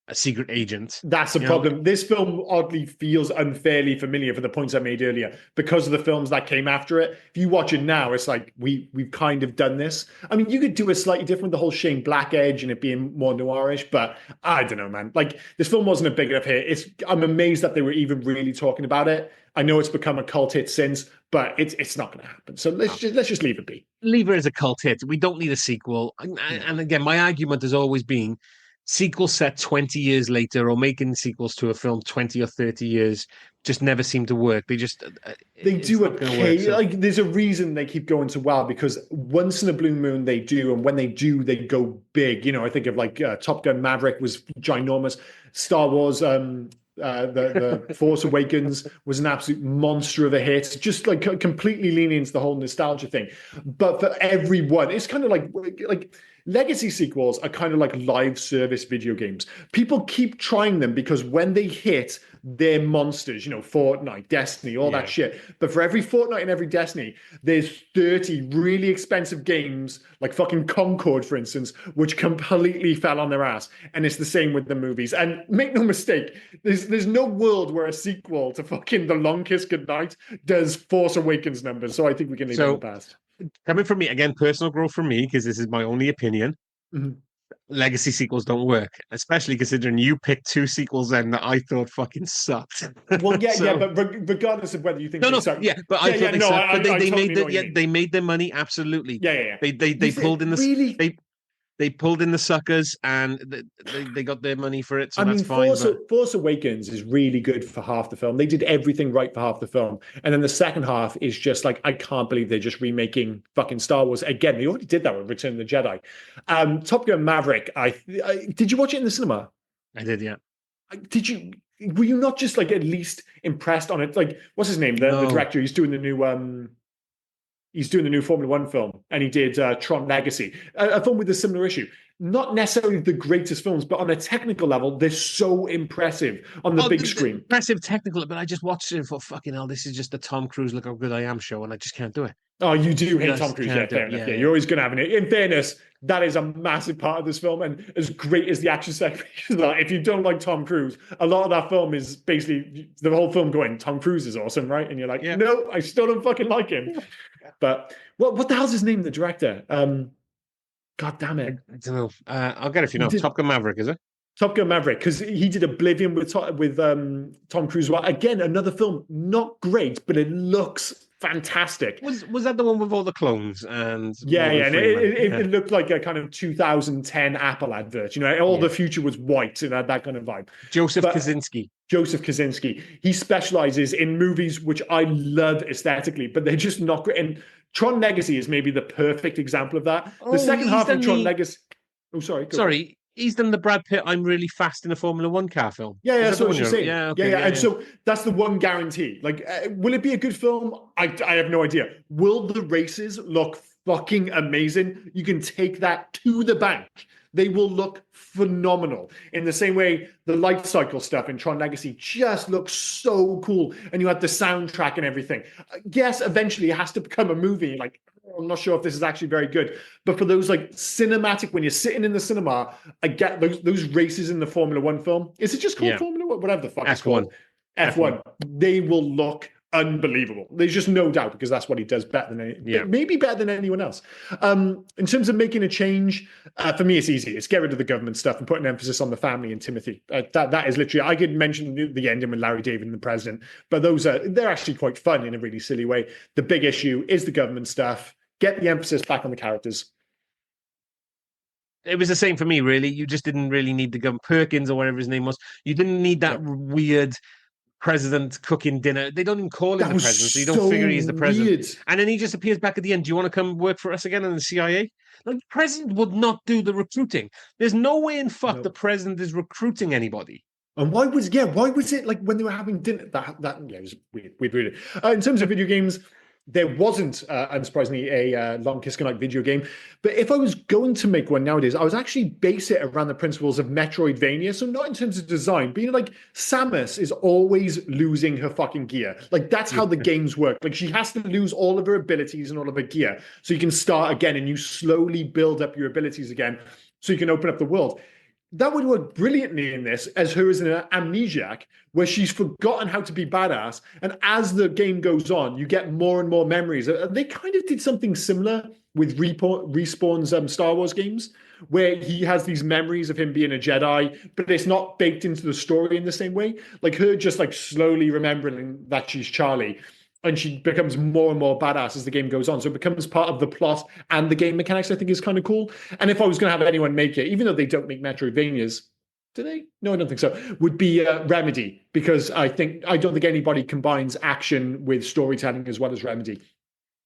Speaker 1: a secret agent.
Speaker 2: That's the problem. This film oddly feels unfairly familiar for the points I made earlier because of the films that came after it. If you watch it now, it's like we've kind of done this. I mean, you could do it slightly different, the whole Shane Black edge and it being more noirish, but I don't know, man. Like this film wasn't a big enough hit. I'm amazed that they were even really talking about it. I know it's become a cult hit since, but it's not going to happen. So let's just leave it be.
Speaker 1: Leave it as a cult hit. We don't need a sequel. And again, my argument has always been sequels set 20 years later or making sequels to a film 20 or 30 years just never seem to work. They just
Speaker 2: they do okay.
Speaker 1: Work, so.
Speaker 2: Like there's a reason they keep going so well because once in a blue moon they do, and when they do, they go big. You know, I think of like Top Gun Maverick was ginormous. Star Wars, the Force Awakens was an absolute monster of a hit. Just like completely leaning into the whole nostalgia thing. But for everyone, it's kind of like. Legacy sequels are kind of like live service video games. People keep trying them because when they hit, they're monsters, you know, Fortnite, Destiny, all that shit. But for every Fortnite and every Destiny, there's 30 really expensive games, like fucking Concord, for instance, which completely fell on their ass. And it's the same with the movies. And make no mistake, there's no world where a sequel to fucking The Long Kiss Goodnight does Force Awakens numbers. So I think we can leave it in the past.
Speaker 1: Coming from me, again, personal growth from me, because this is my only opinion. Mm-hmm. Legacy sequels don't work, especially considering you picked two sequels then that I thought fucking sucked.
Speaker 2: Well, yeah, but regardless of whether you think
Speaker 1: they sucked. Yeah, but I thought they sucked. But they made they made their money absolutely.
Speaker 2: Yeah.
Speaker 1: They pulled in the they pulled in the suckers and they got their money for it, so that's fine.
Speaker 2: Force Awakens is really good for half the film. They did everything right for half the film. And then the second half is just like, I can't believe they're just remaking fucking Star Wars again. They already did that with Return of the Jedi. Top Gun Maverick, did you watch it in the cinema?
Speaker 1: I did, yeah.
Speaker 2: Were you not just like at least impressed on it? Like, what's his name? The director, he's doing the new Formula One film, and he did Tron Legacy, a film with a similar issue. Not necessarily the greatest films, but on a technical level, they're so impressive on the big screen.
Speaker 1: Impressive technical, but I just watched it for fucking hell. This is just the Tom Cruise look how good I am show, and I just can't do it.
Speaker 2: Oh, you do hate Tom Cruise, yeah, fair enough. Yeah, you're always going to have it. In fairness, that is a massive part of this film, and as great as the action sequences are, if you don't like Tom Cruise, a lot of that film is basically the whole film going, Tom Cruise is awesome, right? And you're like, no, I still don't fucking like him. But what the hell's his name, the director? God damn it.
Speaker 1: I don't know. I'll get it if you know. Top Gun Maverick, is it?
Speaker 2: Top Gun Maverick, because he did Oblivion with Tom Cruise. Well, again, another film, not great, but it looks fantastic.
Speaker 1: Was that the one with all the clones? And
Speaker 2: and it looked like a kind of 2010 Apple advert. You know, all the future was white and had that kind of vibe.
Speaker 1: Joseph Kosinski. He specializes in movies which I love aesthetically, but they're just not great. And Tron Legacy is maybe the perfect example of that. The second half of Tron Legacy. Oh, sorry. He's done the Brad Pitt I'm really fast in a Formula One car film.
Speaker 2: Yeah, that's what you're saying. And so that's the one guarantee. Like, will it be a good film? I have no idea. Will the races look fucking amazing? You can take that to the bank. They will look phenomenal. In the same way, the light cycle stuff in Tron Legacy just looks so cool. And you had the soundtrack and everything. Yes, eventually it has to become a movie. Like, I'm not sure if this is actually very good. But for those like cinematic, when you're sitting in the cinema, I get those races in the Formula One film. Is it just called Formula One? Whatever the fuck it's called. F1. They will look unbelievable. There's just no doubt, because that's what he does better than maybe better than anyone else. In terms of making a change, for me, it's easy. It's get rid of the government stuff and put an emphasis on the family and Timothy. That is literally, I could mention the ending with Larry David and the president, but they're actually quite fun in a really silly way. The big issue is the government stuff. Get the emphasis back on the characters.
Speaker 1: It was the same for me, really. You just didn't really need the government, Perkins or whatever his name was. You didn't need that weird president cooking dinner. They don't even call him the president, so you don't figure he's the president. Weird. And then he just appears back at the end. Do you want to come work for us again in the CIA? Like, the president would not do the recruiting. There's no way in fuck the president is recruiting anybody.
Speaker 2: And why was it like when they were having dinner? It was weird. In terms of video games, there wasn't, unsurprisingly, a Long Kiss Goodnight video game. But if I was going to make one nowadays, I was actually base it around the principles of Metroidvania. So not in terms of design, but like Samus is always losing her fucking gear. Like, that's how the games work. Like, she has to lose all of her abilities and all of her gear so you can start again, and you slowly build up your abilities again so you can open up the world. that would work brilliantly in this as her as an amnesiac, where she's forgotten how to be badass. And as the game goes on, you get more and more memories. They kind of did something similar with Respawn's Star Wars games, where he has these memories of him being a Jedi, but it's not baked into the story in the same way. Like her just like slowly remembering that she's Charlie. And she becomes more and more badass as the game goes on. So it becomes part of the plot and the game mechanics, I think is kind of cool. And if I was going to have anyone make it, even though they don't make Metroidvanias, do they? No, I don't think so. Would be Remedy, because I don't think anybody combines action with storytelling as well as Remedy.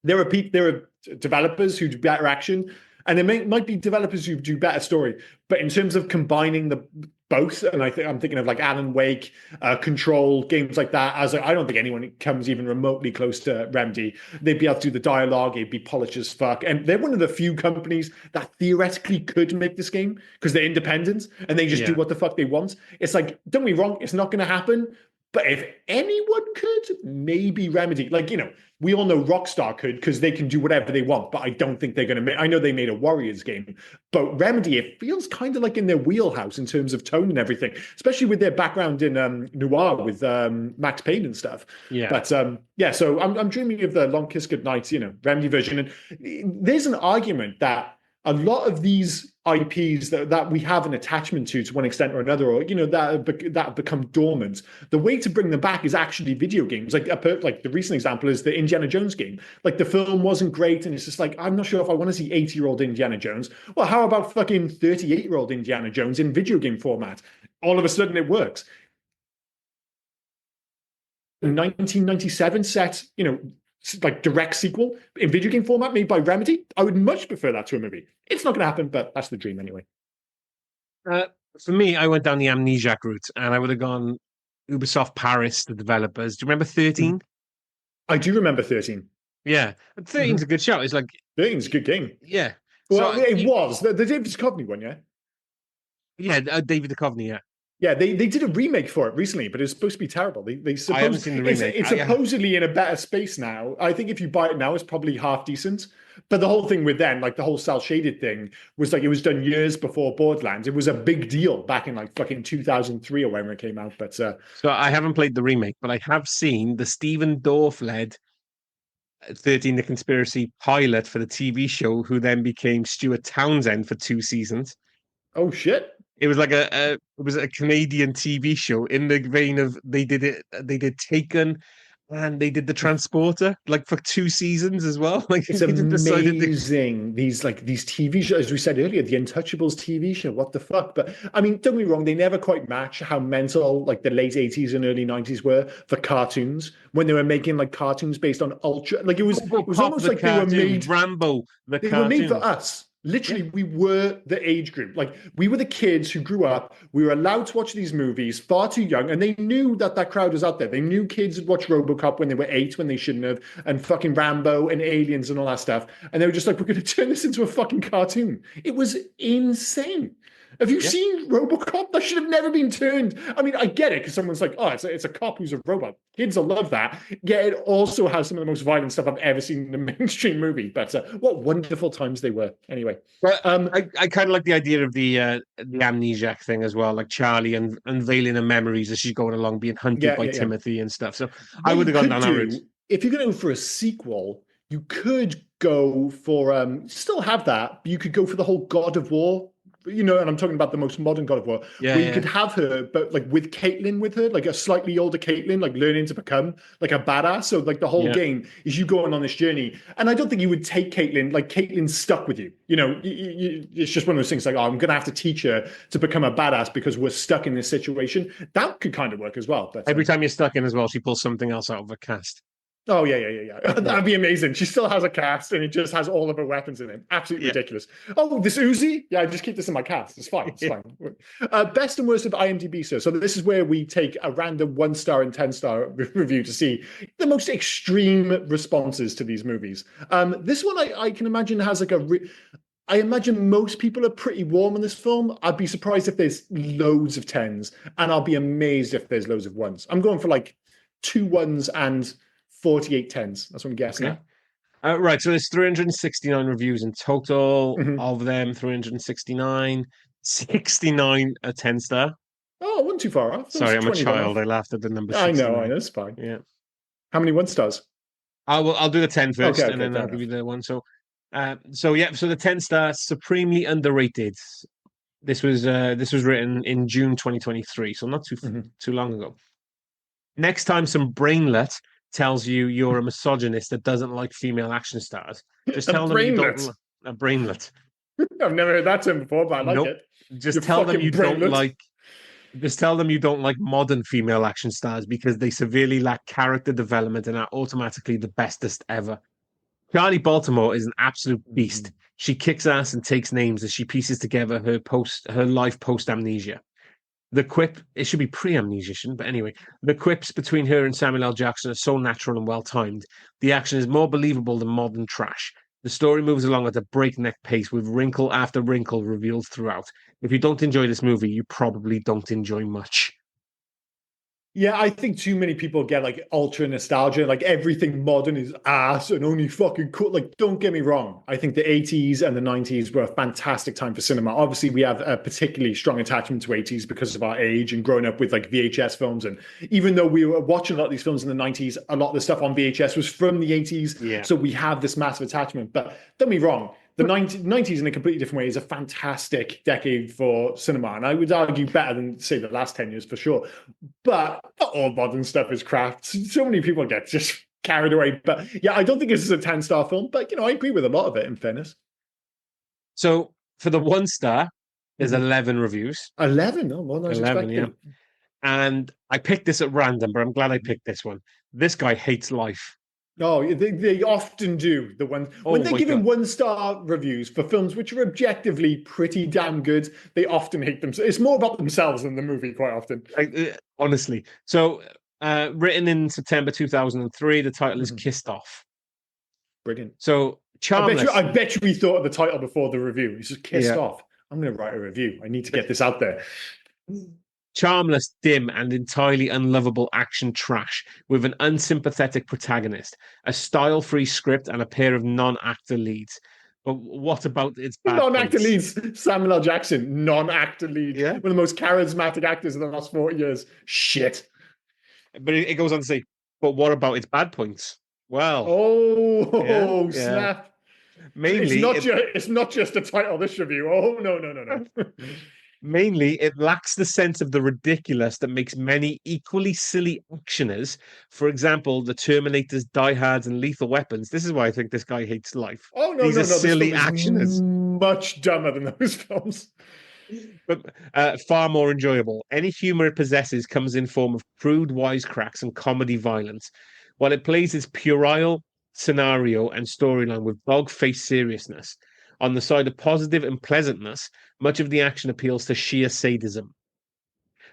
Speaker 2: There are developers who do better action, and there might be developers who do better story. But in terms of combining the both, and I'm thinking of like Alan Wake, Control, games like that. I don't think anyone comes even remotely close to Remedy. They'd be able to do the dialogue. It'd be polished as fuck. And they're one of the few companies that theoretically could make this game because they're independent and they just do what the fuck they want. It's like, don't be wrong, it's not going to happen. But if anyone could, maybe Remedy. Like, we all know Rockstar could because they can do whatever they want, but I don't think they're going to make... I know they made a Warriors game, but Remedy, it feels kind of like in their wheelhouse in terms of tone and everything, especially with their background in noir with Max Payne and stuff.
Speaker 1: Yeah.
Speaker 2: But so I'm dreaming of the Long Kiss Goodnight, Remedy version. And there's an argument that a lot of these IPs that we have an attachment to one extent or another, or that have become dormant. The way to bring them back is actually video games. Like the recent example is the Indiana Jones game. Like the film wasn't great, and it's just like, I'm not sure if I want to see 80-year-old Indiana Jones. Well, how about fucking 38-year-old Indiana Jones in video game format? All of a sudden, it works. 1997 set, like direct sequel in video game format made by Remedy. I would much prefer that to a movie. It's not going to happen, but that's the dream anyway.
Speaker 1: For me, I went down the Amnesiac route, and I would have gone Ubisoft Paris, the developers. Do you remember 13?
Speaker 2: I do remember 13.
Speaker 1: Yeah, 13's a good shout. It's like
Speaker 2: 13's a good game.
Speaker 1: Yeah.
Speaker 2: Well, so, it was the David Duchovny one, yeah.
Speaker 1: Yeah, David Duchovny, yeah.
Speaker 2: Yeah, they did a remake for it recently, but it's supposed to be terrible.
Speaker 1: I haven't seen the remake.
Speaker 2: It's supposedly in a better space now. I think if you buy it now, it's probably half decent. But the whole thing with them, like the whole cell shaded thing, was like it was done years before Borderlands. It was a big deal back in like fucking 2003 or whenever it came out. But so
Speaker 1: I haven't played the remake, but I have seen the Stephen Dorff led 13 The Conspiracy pilot for the TV show, who then became Stuart Townsend for 2 seasons.
Speaker 2: Oh shit.
Speaker 1: It was like it was a Canadian TV show in the vein of they did Taken and they did The Transporter like for 2 seasons as well. Like
Speaker 2: it's amazing. These TV shows, as we said earlier, the Untouchables TV show. What the fuck? But I mean, don't get me wrong, they never quite match how mental like the late 80s and early 90s were for cartoons when they were making like cartoons based on ultra. Like it was almost like they were made
Speaker 1: Rambo.
Speaker 2: They were made for us. Literally, we were the age group. Like, we were the kids who grew up. We were allowed to watch these movies far too young. And they knew that crowd was out there. They knew kids would watch RoboCop when they were 8, when they shouldn't have, and fucking Rambo and Aliens and all that stuff. And they were just like, we're going to turn this into a fucking cartoon. It was insane. Have you seen RoboCop? That should have never been turned. I mean, I get it because someone's like, oh, it's a cop who's a robot. Kids will love that. Yeah, it also has some of the most violent stuff I've ever seen in a mainstream movie. But what wonderful times they were. Anyway,
Speaker 1: but I kind of like the idea of the amnesiac thing as well, like Charlie and unveiling her memories as she's going along, being hunted by Timothy and stuff. So I would have gone down that route.
Speaker 2: If you're going to go for a sequel, you could go for still have that. But you could go for the whole God of War. And I'm talking about the most modern God of War, where you could have her, but like with Caitlyn with her, like a slightly older Caitlyn, like learning to become like a badass. So like the whole game is you going on this journey. And I don't think you would take Caitlyn, like Caitlyn's stuck with you. It's just one of those things like, oh, I'm going to have to teach her to become a badass because we're stuck in this situation. That could kind of work as well. But
Speaker 1: every time you're stuck in as well, she pulls something else out of a cast.
Speaker 2: Oh, yeah. That'd be amazing. She still has a cast and it just has all of her weapons in it. Absolutely ridiculous. Oh, this Uzi? Yeah, I just keep this in my cast. It's fine. It's fine. Best and worst of IMDb, sir. So this is where we take a random 1-star and 10-star review to see the most extreme responses to these movies. This one I can imagine has like I imagine most people are pretty warm on this film. I'd be surprised if there's loads of 10s, and I'll be amazed if there's loads of 1s. I'm going for like 2 1s and 48 10s. That's what I'm guessing.
Speaker 1: Okay. Right, so there's 369 reviews in total. Of them, 369 69, a 10 star.
Speaker 2: Oh, I wasn't too far off. That was
Speaker 1: Sorry, I'm a
Speaker 2: 20 then
Speaker 1: child.
Speaker 2: off.
Speaker 1: I laughed at the number
Speaker 2: I know,
Speaker 1: 69.
Speaker 2: it's fine.
Speaker 1: Yeah.
Speaker 2: How many 1 stars?
Speaker 1: I'll do the 10
Speaker 2: Okay,
Speaker 1: first, and
Speaker 2: okay,
Speaker 1: then
Speaker 2: fair
Speaker 1: I'll give
Speaker 2: enough.
Speaker 1: you the one. So yeah, so the 10 star, supremely underrated. This was written in June 2023, so not
Speaker 2: Mhm.
Speaker 1: too long ago. Next time some brainlet tells you you're a misogynist that doesn't like female action stars, just
Speaker 2: A
Speaker 1: tell them you
Speaker 2: brainlet.
Speaker 1: don't a brainlet.
Speaker 2: I've never heard that term before, but I like
Speaker 1: Nope.
Speaker 2: it.
Speaker 1: Just
Speaker 2: You
Speaker 1: tell them
Speaker 2: fucking
Speaker 1: you don't
Speaker 2: brainlet.
Speaker 1: like just tell them you don't like modern female action stars because they severely lack character development and are automatically the bestest ever. Charlie Baltimore is an absolute beast.
Speaker 2: Mhm.
Speaker 1: She kicks ass and takes names as she pieces together her life post amnesia. The quip, it should be pre-amnesia, shouldn't, but anyway, the quips between her and Samuel L. Jackson are so natural and well timed. The action is more believable than modern trash. The story moves along at a breakneck pace with wrinkle after wrinkle revealed throughout. If you don't enjoy this movie, you probably don't enjoy much.
Speaker 2: Yeah, I think too many people get like ultra nostalgia. Like everything modern is ass and only fucking cool. Like, don't get me wrong. I think the 80s and the 90s were a fantastic time for cinema. Obviously, we have a particularly strong attachment to 80s because of our age and growing up with like VHS films. And even though we were watching a lot of these films in the 90s, a lot of the stuff on VHS was from the 80s.
Speaker 1: Yeah.
Speaker 2: So we have this massive attachment. But don't be wrong. The 90s in a completely different way is a fantastic decade for cinema. And I would argue better than, say, the last 10 years for sure. But not all modern stuff is crap. So many people get just carried away. But yeah, I don't think this is a 10-star film. But, I agree with a lot of it, in fairness.
Speaker 1: So for the 1 star, there's
Speaker 2: Mhm.
Speaker 1: 11 reviews.
Speaker 2: 11? Oh, more than I was
Speaker 1: 11, yeah.
Speaker 2: expecting.
Speaker 1: And I picked this at random, but I'm glad I picked this one. This guy hates life.
Speaker 2: Oh, they often do. The one when
Speaker 1: Oh
Speaker 2: they
Speaker 1: my
Speaker 2: give him
Speaker 1: God.
Speaker 2: 1-star reviews for films which are objectively pretty damn good, they often hate them. It's more about themselves than the movie quite often.
Speaker 1: Honestly. So, written in September 2003, the title is
Speaker 2: Mhm.
Speaker 1: Kissed Off.
Speaker 2: Brilliant.
Speaker 1: So,
Speaker 2: I bet you.
Speaker 1: charmless.
Speaker 2: I bet you he thought of the title before the review. He's just kissed
Speaker 1: Yeah.
Speaker 2: off. I'm going to write a review. I need to get this out there.
Speaker 1: Charmless, dim, and entirely unlovable action trash with an unsympathetic protagonist, a style free script, and a pair of non actor leads. But what about its bad
Speaker 2: Non-actor
Speaker 1: points?
Speaker 2: leads. Samuel L. Jackson, non-actor lead.
Speaker 1: Yeah.
Speaker 2: One of the most charismatic actors in the last 40 years. Shit.
Speaker 1: But it goes on to say, but what about its bad points? Well, yeah,
Speaker 2: Oh,
Speaker 1: yeah.
Speaker 2: snap. It's
Speaker 1: Mainly,
Speaker 2: not
Speaker 1: it
Speaker 2: just it's not just a title of this review. Oh no, no, no, no.
Speaker 1: Mainly, it lacks the sense of the ridiculous that makes many equally silly actioners. For example, the Terminators, Die Hards, and Lethal Weapons. This is why I think this guy hates life.
Speaker 2: Oh no,
Speaker 1: These are
Speaker 2: no, no. This
Speaker 1: silly
Speaker 2: film is
Speaker 1: actioners,
Speaker 2: much dumber than those films.
Speaker 1: but far more enjoyable. Any humor it possesses comes in form of crude wisecracks and comedy violence, while it plays its puerile scenario and storyline with dog-faced seriousness. On the side of positive and pleasantness, much of the action appeals to sheer sadism.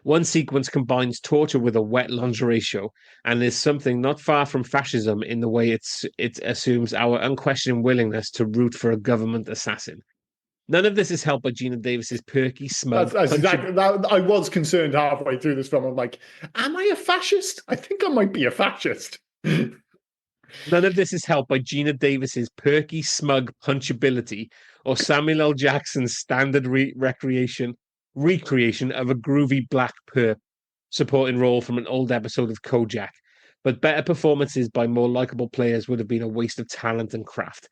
Speaker 1: One sequence combines torture with a wet lingerie show, and is something not far from fascism in the way it assumes our unquestioning willingness to root for a government assassin. None of this is helped by Gina Davis's perky, smug,
Speaker 2: That's
Speaker 1: punchy.
Speaker 2: exactly that. I was concerned halfway through this film. I'm like, am I a fascist? I think I might be a fascist.
Speaker 1: None of this is helped by Gina Davis's perky, smug punchability or Samuel L. Jackson's standard recreation of a groovy black perp supporting role from an old episode of Kojak. But better performances by more likable players would have been a waste of talent and craft.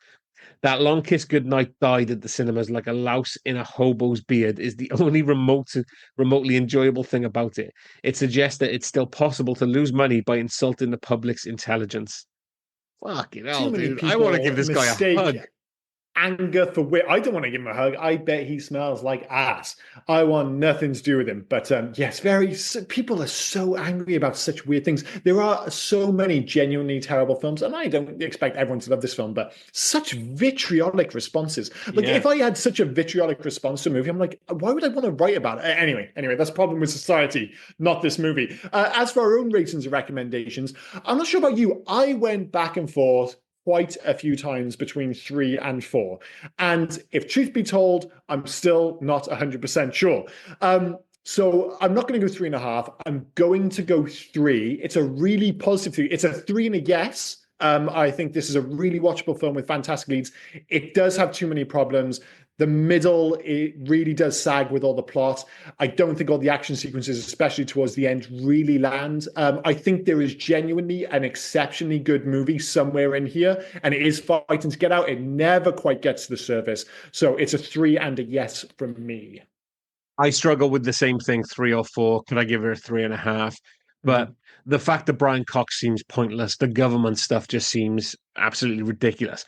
Speaker 1: That Long Kiss Goodnight died at the cinemas like a louse in a hobo's beard is the only remotely enjoyable thing about it. It suggests that it's still possible to lose money by insulting the public's intelligence. Fucking
Speaker 2: Too
Speaker 1: hell,
Speaker 2: many
Speaker 1: dude. I want to give
Speaker 2: people
Speaker 1: this guy a
Speaker 2: mistake
Speaker 1: hug.
Speaker 2: anger for wit. I don't want to give him a hug. I bet he smells like ass. I want nothing to do with him. But yes, people are so angry about such weird things. There are so many genuinely terrible films, and I don't expect everyone to love this film, but such vitriolic responses. Like
Speaker 1: Yeah.
Speaker 2: if I had such a vitriolic response to a movie, I'm like, why would I want to write about it? Anyway, that's a problem with society, not this movie. As for our own ratings and recommendations, I'm not sure about you. I went back and forth quite a few times between 3 and 4. And if truth be told, I'm still not 100% sure. So I'm not going to go 3.5. I'm going to go 3. It's a really positive 3. It's a 3 and a yes. I think this is a really watchable film with fantastic leads. It does have too many problems. The middle, it really does sag with all the plot. I don't think all the action sequences, especially towards the end, really land. I think there is genuinely an exceptionally good movie somewhere in here, and it is fighting to get out. It never quite gets to the surface. So it's a 3 and a yes from me.
Speaker 1: I struggle with the same thing, 3 or 4. Could I give it a 3.5? But
Speaker 2: Mhm.
Speaker 1: the fact that Brian Cox seems pointless, the government stuff just seems absolutely ridiculous.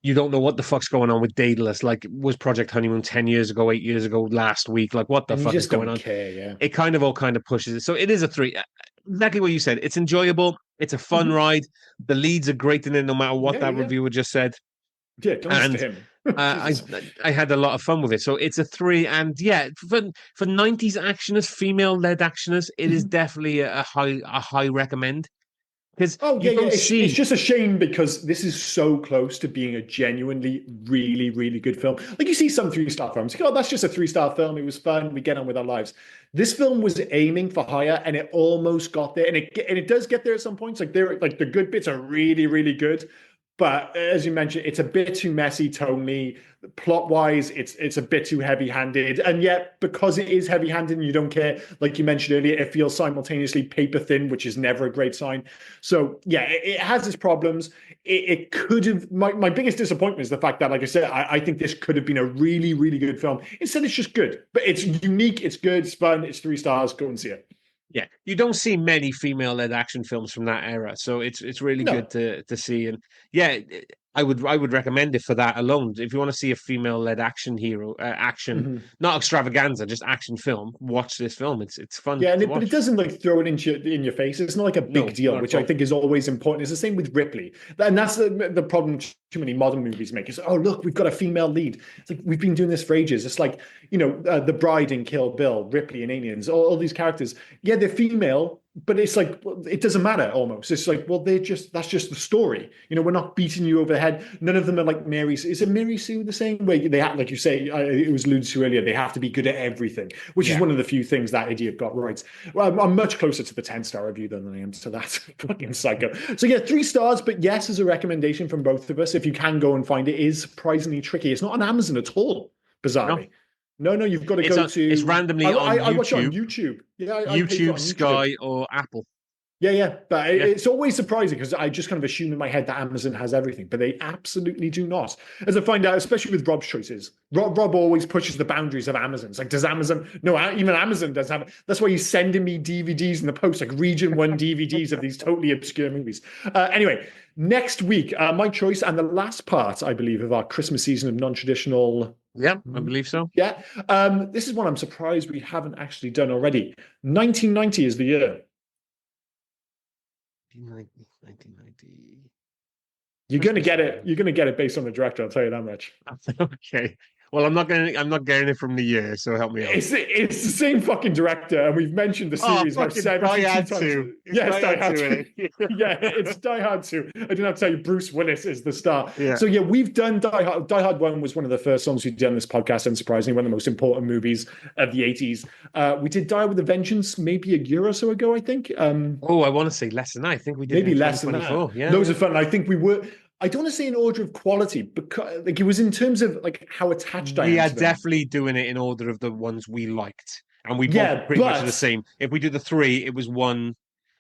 Speaker 1: You don't know what the fuck's going on with Daedalus. Like, was Project Honeymoon 10 years ago, 8 years ago, last week? Like, what the
Speaker 2: And you
Speaker 1: fuck is
Speaker 2: just
Speaker 1: going
Speaker 2: don't
Speaker 1: on?
Speaker 2: care, yeah.
Speaker 1: It kind of pushes it. So it is a 3. Exactly what you said. It's enjoyable. It's a fun
Speaker 2: Mhm.
Speaker 1: ride. The leads are great in it, no matter what
Speaker 2: Yeah,
Speaker 1: that
Speaker 2: yeah, yeah.
Speaker 1: reviewer just said.
Speaker 2: Yeah, don't listen to
Speaker 1: And
Speaker 2: him.
Speaker 1: uh,
Speaker 2: Jesus.
Speaker 1: I had a lot of fun with it. So it's a 3, and yeah, for 90s actioners, female led actioners, it is
Speaker 2: Mhm.
Speaker 1: definitely a high recommend because
Speaker 2: Oh
Speaker 1: you
Speaker 2: yeah, yeah.
Speaker 1: don't
Speaker 2: It's
Speaker 1: see.
Speaker 2: just a shame because this is so close to being a genuinely, really, really good film. Like you see some 3-star films, like, oh, that's just a 3-star film. It was fun. We get on with our lives. This film was aiming for higher, and it almost got there. And it does get there at some points. Like the good bits are really, really good. But as you mentioned, it's a bit too messy tonally. Plot wise, it's a bit too heavy handed. And yet, because it is heavy handed and you don't care, like you mentioned earlier, it feels simultaneously paper thin, which is never a great sign. So yeah, it has its problems. It could have. My biggest disappointment is the fact that, like I said, I think this could have been a really, really good film. Instead, it's just good. But it's unique, it's good, it's fun, it's 3 stars. Go and see it.
Speaker 1: Yeah, you don't see many female led action films from that era, so it's really good
Speaker 2: No.
Speaker 1: to see. And yeah, I would recommend it for that alone. If you want to see a female led action hero, action,
Speaker 2: Mhm.
Speaker 1: not extravaganza, just action film, watch this film. It's fun
Speaker 2: Yeah,
Speaker 1: to
Speaker 2: but it
Speaker 1: watch.
Speaker 2: doesn't like throw it in your face. It's not like a big
Speaker 1: No,
Speaker 2: deal,
Speaker 1: not at
Speaker 2: which I
Speaker 1: all.
Speaker 2: think is always important. It's the same with Ripley, and that's the problem too many modern movies make is, oh look, we've got a female lead. It's like we've been doing this for ages. It's like the bride in Kill Bill, Ripley in Aliens, all these characters. Yeah, they're female, but it's like well, it doesn't matter almost. It's like well, that's just the story. We're not beating you over the head. None of them are like Mary. Is it Mary Sue the same way they have, like you say, it was alluded to earlier. They have to be good at everything, which is
Speaker 1: Yeah.
Speaker 2: one of the few things that idiot got right. Well, I'm much closer to the 10-star review than I am to that fucking psycho. So yeah, 3 stars, but yes, as a recommendation from both of us, if you can go and find it, is surprisingly tricky. It's not on Amazon at all,
Speaker 1: No,
Speaker 2: bizarrely. No, no, you've got to go
Speaker 1: it's
Speaker 2: to.
Speaker 1: randomly on
Speaker 2: I watch it on
Speaker 1: YouTube,
Speaker 2: YouTube. Yeah, I pay for it on YouTube.
Speaker 1: Sky, or Apple.
Speaker 2: Yeah, yeah, but
Speaker 1: Yeah.
Speaker 2: it's always surprising because I just kind of assume in my head that Amazon has everything, but they absolutely do not. As I find out, especially with Rob's choices, Rob always pushes the boundaries of Amazon. It's like, does Amazon? No, even Amazon does have it. That's why he's sending me DVDs in the post, like Region One DVDs of these totally obscure movies. Anyway, next week, my choice and the last part, I believe, of our Christmas season of non-traditional.
Speaker 1: Yeah, I believe so.
Speaker 2: Yeah, this is one I'm surprised we haven't actually done already. 1990 is the year.
Speaker 1: 1990.
Speaker 2: You're going to
Speaker 1: Christmas
Speaker 2: get it.
Speaker 1: movie.
Speaker 2: You're going to get it based on the director. I'll tell you that much.
Speaker 1: Okay. Well, I'm not getting it from the year, so help me out.
Speaker 2: It's the same fucking director, and we've mentioned the
Speaker 1: Oh,
Speaker 2: series about
Speaker 1: fucking Die
Speaker 2: 72
Speaker 1: Hard
Speaker 2: times.
Speaker 1: 2. It's
Speaker 2: Yes,
Speaker 1: Die
Speaker 2: Die
Speaker 1: Hard
Speaker 2: Hard
Speaker 1: 2 in
Speaker 2: 2.
Speaker 1: it.
Speaker 2: Yeah, it's Die Hard 2. I didn't have to tell you, Bruce Willis is the star.
Speaker 1: Yeah.
Speaker 2: So yeah, we've done Die Hard. Die Hard 1 was one of the first songs we've done on this podcast, and surprisingly, one of the most important movies of the 80s. We did Die with a Vengeance maybe a year or so ago, I think.
Speaker 1: Oh, I want to say less than that. I think we did it
Speaker 2: Maybe
Speaker 1: in
Speaker 2: less than that.
Speaker 1: 2024. Yeah,
Speaker 2: Loads
Speaker 1: yeah.
Speaker 2: of fun. I think we were. I don't want to say in order of quality, because like it was in terms of like how attached I
Speaker 1: We
Speaker 2: am
Speaker 1: are
Speaker 2: to them.
Speaker 1: definitely doing it in order of the ones we liked. And we both
Speaker 2: Yeah,
Speaker 1: pretty much are the
Speaker 2: but
Speaker 1: same. If we do the three, it was one.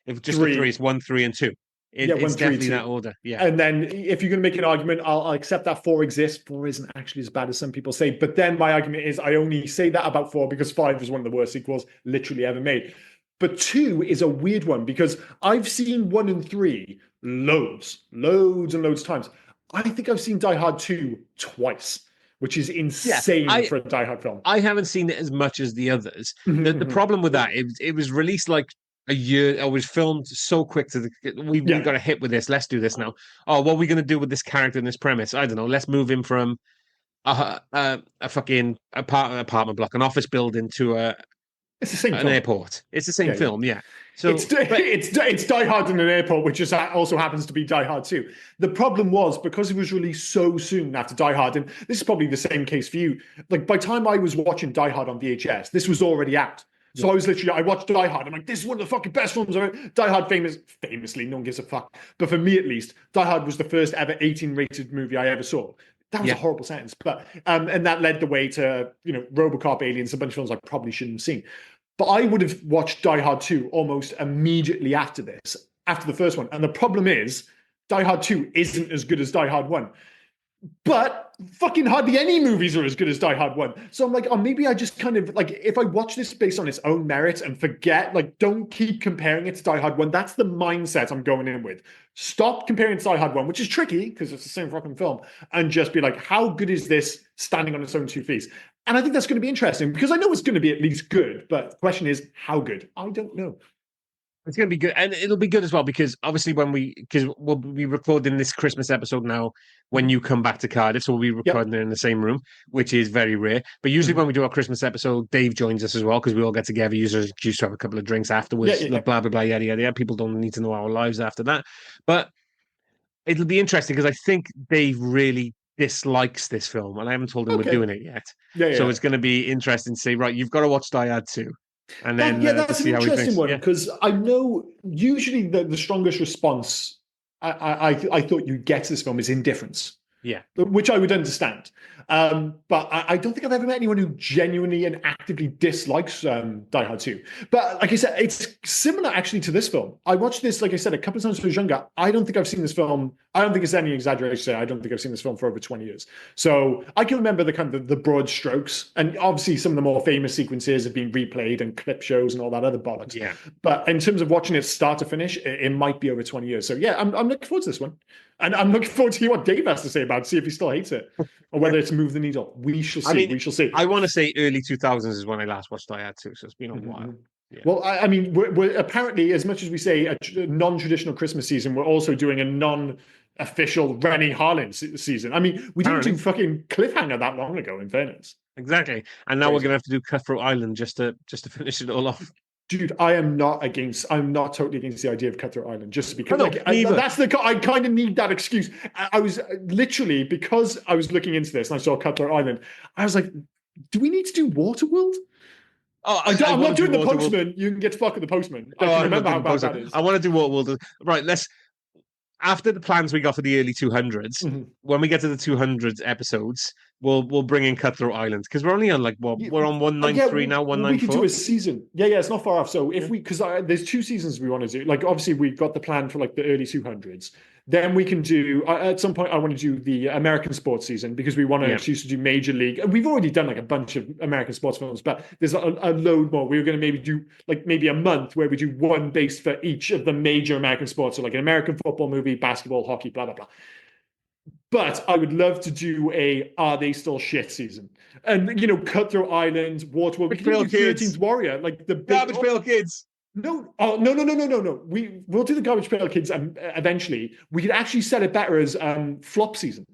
Speaker 1: If just the three, it's
Speaker 2: three.
Speaker 1: 1, 3, and 2.
Speaker 2: Yeah,
Speaker 1: It's
Speaker 2: one, three,
Speaker 1: definitely that
Speaker 2: two.
Speaker 1: order. Yeah.
Speaker 2: And then if you're going to make an argument, I'll accept that four exists. Four isn't actually as bad as some people say. But then my argument is I only say that about four because five is one of the worst sequels literally ever made. But two is a weird one because I've seen one and three loads and loads of times. I think I've seen Die Hard 2 twice, which is
Speaker 1: Yeah.
Speaker 2: insane for a Die Hard film.
Speaker 1: I haven't seen it as much as the others. The problem with that, it was released like a year. It was filmed so quick to we
Speaker 2: Yeah.
Speaker 1: got a hit with this. Let's do this now. Oh, what are we gonna do with this character and this premise? I don't know. Let's move him from a fucking apartment block, an office building to
Speaker 2: It's the same
Speaker 1: an
Speaker 2: film.
Speaker 1: airport. It's the same
Speaker 2: Yeah, yeah.
Speaker 1: film, yeah. So
Speaker 2: It's Die Hard in an airport, which just also happens to be Die Hard 2. The problem was because it was released so soon after Die Hard, and this is probably the same case for you. Like by the time I was watching Die Hard on VHS, this was already out. So I watched Die Hard. I'm like, this is one of the fucking best films ever. Die Hard famously, no one gives a fuck. But for me at least, Die Hard was the first ever 18 rated movie I ever saw. That was a horrible sentence, but and that led the way to RoboCop, Aliens, a bunch of films I probably shouldn't have seen. But I would have watched Die Hard 2 almost immediately after this, after the first one. And the problem is, Die Hard 2 isn't as good as Die Hard 1. But fucking hardly any movies are as good as Die Hard 1. So I'm like, oh, maybe I just kind of like, if I watch this based on its own merit and forget, like, don't keep comparing it to Die Hard 1. That's the mindset I'm going in with. Stop comparing it to Die Hard 1, which is tricky because it's the same fucking film, and just be like, how good is this standing on its own two feet? And I think that's going to be interesting because I know it's going to be at least good, but the question is, how good? I don't know.
Speaker 1: It's going to be good, and it'll be good as well because obviously because we'll be recording this Christmas episode now when you come back to Cardiff, so we'll be recording it in the same room, which is very rare. But usually when we do our Christmas episode, Dave joins us as well because we all get together, usually just to have a couple of drinks afterwards, blah blah blah, yada yada yada. People don't need to know our lives after that, but it'll be interesting because I think Dave really dislikes this film, and I haven't told him we're doing it yet. So it's going to be interesting to say, right, you've got to watch Die Hard 2. And then
Speaker 2: that's an interesting one because I know usually the strongest response I thought you'd get to this film is indifference.
Speaker 1: Yeah,
Speaker 2: which I would understand. But I don't think I've ever met anyone who genuinely and actively dislikes Die Hard 2. But like I said, it's similar actually to this film. I watched this, like I said, a couple of times when I was younger. I don't think I've seen this film. I don't think it's any exaggeration. I don't think I've seen this film for over 20 years. So I can remember the kind of the broad strokes. And obviously some of the more famous sequences have been replayed and clip shows and all that other bollocks.
Speaker 1: Yeah.
Speaker 2: But in terms of watching it start to finish, it might be over 20 years. So yeah, I'm looking forward to this one. And I'm looking forward to hear what Dave has to say about it, see if he still hates it or whether it's moved the needle. We shall see. We shall see.
Speaker 1: I want to say early 2000s is when I last watched Die Hard 2, so it's been a while.
Speaker 2: Yeah. Well, I mean, we're apparently, as much as we say a non-traditional Christmas season, we're also doing a non-official Rennie Harlin season. I mean, we didn't do fucking Cliffhanger that long ago, in fairness.
Speaker 1: Exactly. And now we're going to have to do Cutthroat Island just to finish it all off.
Speaker 2: Dude, I'm not totally against the idea of Cutthroat Island, just because I kind of need that excuse. I was literally, because I was looking into this and I saw Cutthroat Island, I was like, do we need to do Waterworld? Oh, I'm not doing the Postman. You can get fucked with the Postman. I can remember how bad that is.
Speaker 1: I want to do Waterworld. Right, after the plans we got for the early 200s, when we get to the 200 episodes, we'll bring in Cutthroat Island because we're only on we're on 193 now, 194. We could
Speaker 2: do a season. Yeah, it's not far off. So if because there's 2 seasons we want to do. Like obviously we've got the plan for like the early 200s. Then we can do at some point. I want to do the American sports season because we want to choose to do Major League. We've already done like a bunch of American sports films, but there's a load more. We were going to maybe do maybe a month where we do one based for each of the major American sports, so like an American football movie, basketball, hockey, blah blah blah. But I would love to do a Are They Still Shit season, and Cutthroat Island, Waterworld, we can do 13th Warrior, like the
Speaker 1: Garbage Pail Kids.
Speaker 2: No, no. We'll do the Garbage Pail Kids eventually. We could actually set it better as flop season,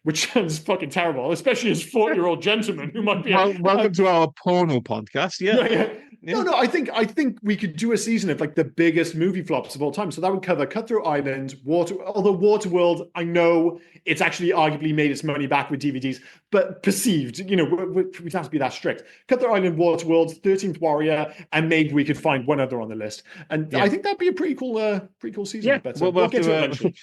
Speaker 2: which sounds fucking terrible, especially as 40-year-old gentlemen who might be.
Speaker 1: Welcome to our porno podcast. Yeah.
Speaker 2: No. I think we could do a season of like the biggest movie flops of all time. So that would cover Cutthroat Island, although Waterworld, I know it's actually arguably made its money back with DVDs, but perceived, we'd have to be that strict. Cutthroat Island, Waterworld, 13th Warrior, and maybe we could find one other on the list. And I think that'd be a pretty cool season.
Speaker 1: Yeah,
Speaker 2: but
Speaker 1: we'll
Speaker 2: get to it eventually.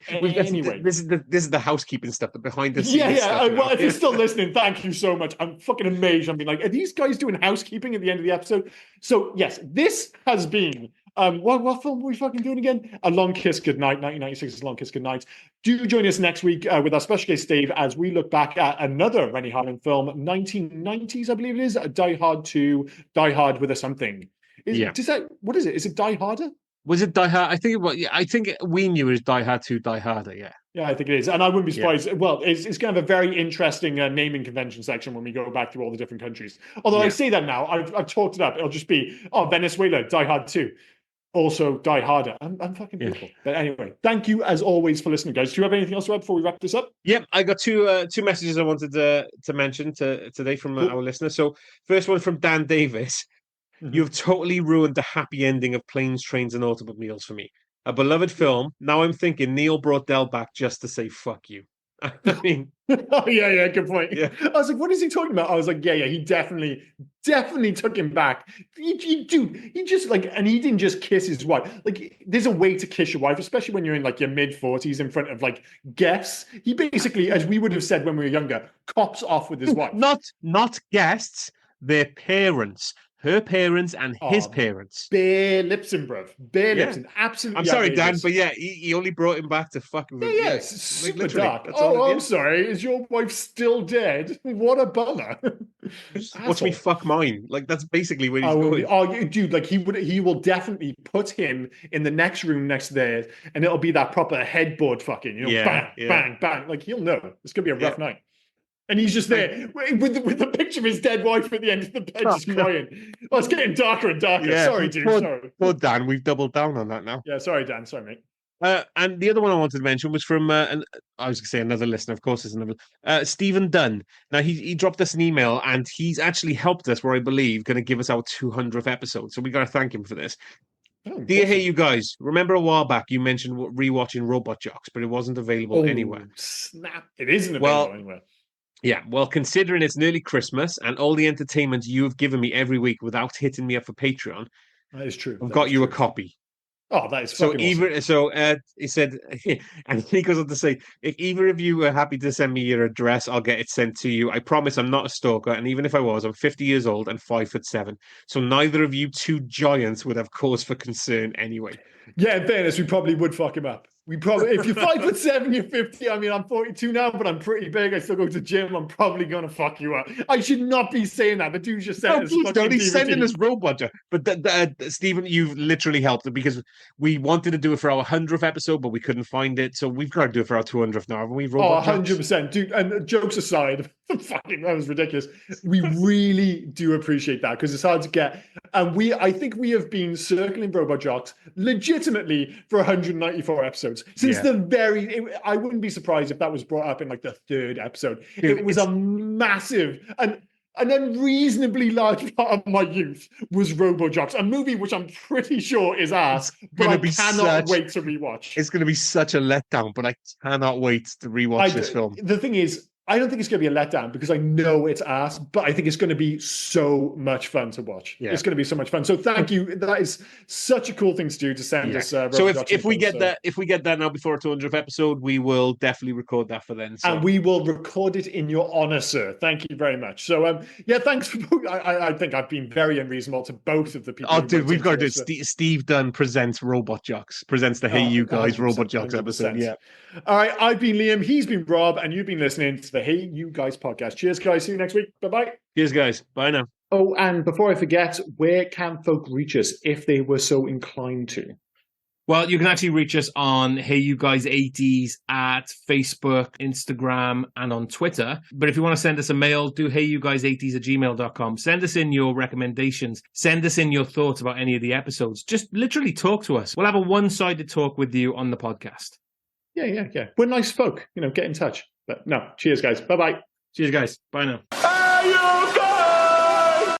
Speaker 1: Anyway, this is the housekeeping stuff, the behind the scenes.
Speaker 2: Yeah. Well, if you're still listening, thank you so much. I'm fucking amazed. I'm being like, are these guys doing housekeeping at the end of the episode? So yes, this has been what film were we fucking doing again? A Long Kiss Goodnight, 1996's Long Kiss Goodnight. Do join us next week with our special guest Dave as we look back at another Rennie Harlin film, 1990s, I believe it is, Die Hard 2, Die Hard with a something. What is it? Is it Die Harder?
Speaker 1: Was it Die Hard? I think it was. Yeah, I think we knew it was Die Hard 2, Die Harder. Yeah.
Speaker 2: Yeah, I think it is. And I wouldn't be surprised. Yeah. Well, it's going to have a very interesting naming convention section when we go back through all the different countries. Although I say that now, I've talked it up. It'll just be, Venezuela, Die Hard 2. Also, Die Harder. I'm fucking beautiful. But anyway, thank you as always for listening, guys. Do you have anything else to add before we wrap this up?
Speaker 1: Yep, I got two messages I wanted to mention today from our listeners. So, first one from Dan Davis. Mm-hmm. You've totally ruined the happy ending of Planes, Trains, and Automobiles for me. A beloved film. Now I'm thinking Neil brought Del back just to say fuck you. I mean,
Speaker 2: Oh yeah, good point.
Speaker 1: Yeah.
Speaker 2: I was like, what is he talking about? I was like, yeah, he definitely took him back. He just like, and he didn't just kiss his wife. Like, there's a way to kiss your wife, especially when you're in like your mid-40s in front of like guests. He basically, as we would have said when we were younger, cops off with his wife.
Speaker 1: Not guests, their parents. Her parents and his parents.
Speaker 2: Bare Lipson, bruv. Bare Lipson. Absolutely.
Speaker 1: I'm sorry, Dan,
Speaker 2: outrageous.
Speaker 1: but yeah, he only brought him back to fuck with him.
Speaker 2: Yeah, it's super
Speaker 1: literally,
Speaker 2: dark. Oh, I'm sorry. Is your wife still dead? What a bummer.
Speaker 1: Watch me fuck mine. Like, that's basically where he's going.
Speaker 2: Oh, dude, like he will definitely put him in the next room next to theirs, and it'll be that proper headboard fucking, bang, bang. Like, he'll know. It's gonna be a rough night. And he's just there with the picture of his dead wife at the end of the bed, just crying. Oh, it's getting darker and darker.
Speaker 1: Yeah,
Speaker 2: sorry, dude. Sorry.
Speaker 1: Poor Dan, we've doubled down on that now.
Speaker 2: Yeah, sorry, Dan. Sorry, mate.
Speaker 1: And the other one I wanted to mention was from, I was going to say another listener, of course, it's another, Stephen Dunn. Now, he dropped us an email, and he's actually helped us, where I believe, going to give us our 200th episode. So we got to thank him for this.
Speaker 2: Oh,
Speaker 1: Dear,
Speaker 2: awesome.
Speaker 1: hey, you guys, remember a while back you mentioned rewatching Robot Jocks, but it wasn't available anywhere.
Speaker 2: Snap. It isn't available anywhere.
Speaker 1: Yeah, well, considering it's nearly Christmas and all the entertainment you have given me every week without hitting me up for Patreon,
Speaker 2: that is true.
Speaker 1: I've got you a copy.
Speaker 2: Oh, that is fucking
Speaker 1: awesome. He said, and he goes on to say, if either of you are happy to send me your address, I'll get it sent to you. I promise I'm not a stalker, and even if I was, I'm 50 years old and 5'7". So neither of you two giants would have cause for concern anyway.
Speaker 2: Yeah, in fairness, we probably would fuck him up. We probably, if you're 5'7", you're 50. I mean, I'm 42 now, but I'm pretty big. I still go to the gym. I'm probably gonna fuck you up. I should not be saying that. The dude just sent us fucking
Speaker 1: he's sending us Robot. But Stephen, you've literally helped because we wanted to do it for our 100th episode, but we couldn't find it. So we've got to do it for our 200th now, haven't we?
Speaker 2: Robot 100%, dude. And jokes aside, fucking that was ridiculous. We really do appreciate that because it's hard to get. And I think we have been circling Robot Jocks legitimately for 194 episodes since I wouldn't be surprised if that was brought up in like the 3rd episode. Dude, it was a massive and an unreasonably large part of my youth was Robo-Jocks, a movie which I'm pretty sure is ass, but I cannot wait to rewatch.
Speaker 1: It's going to be such a letdown, but I cannot wait to rewatch this film.
Speaker 2: The thing is, I don't think it's going to be a letdown because I know it's ass, but I think it's going to be so much fun to watch. Yeah. It's going to be so much fun. So thank you. That is such a cool thing to do to send us.
Speaker 1: So if we get that now before our 200th episode, we will definitely record that for then. So.
Speaker 2: And we will record it in your honor, sir. Thank you very much. So thanks. I think I've been very unreasonable to both of the people.
Speaker 1: Oh, dude, we've got to do it. Steve Dunn presents Robot Jocks, presents the Hey You Guys Robot Jocks episode. Yeah.
Speaker 2: All right. I've been Liam. He's been Rob, and you've been listening to the Hey You Guys podcast. Cheers, guys. See you next week. Bye-bye.
Speaker 1: Cheers, guys. Bye now.
Speaker 2: Oh, and before I forget, where can folk reach us if they were so inclined to?
Speaker 1: Well, you can actually reach us on Hey You Guys 80s at Facebook, Instagram, and on Twitter. But if you want to send us a mail, do heyyouguys80s@gmail.com. Send us in your recommendations. Send us in your thoughts about any of the episodes. Just literally talk to us. We'll have a one-sided talk with you on the podcast.
Speaker 2: Yeah. We're nice folk. Get in touch. But no, cheers, guys. Bye-bye.
Speaker 1: Cheers, guys. Bye now.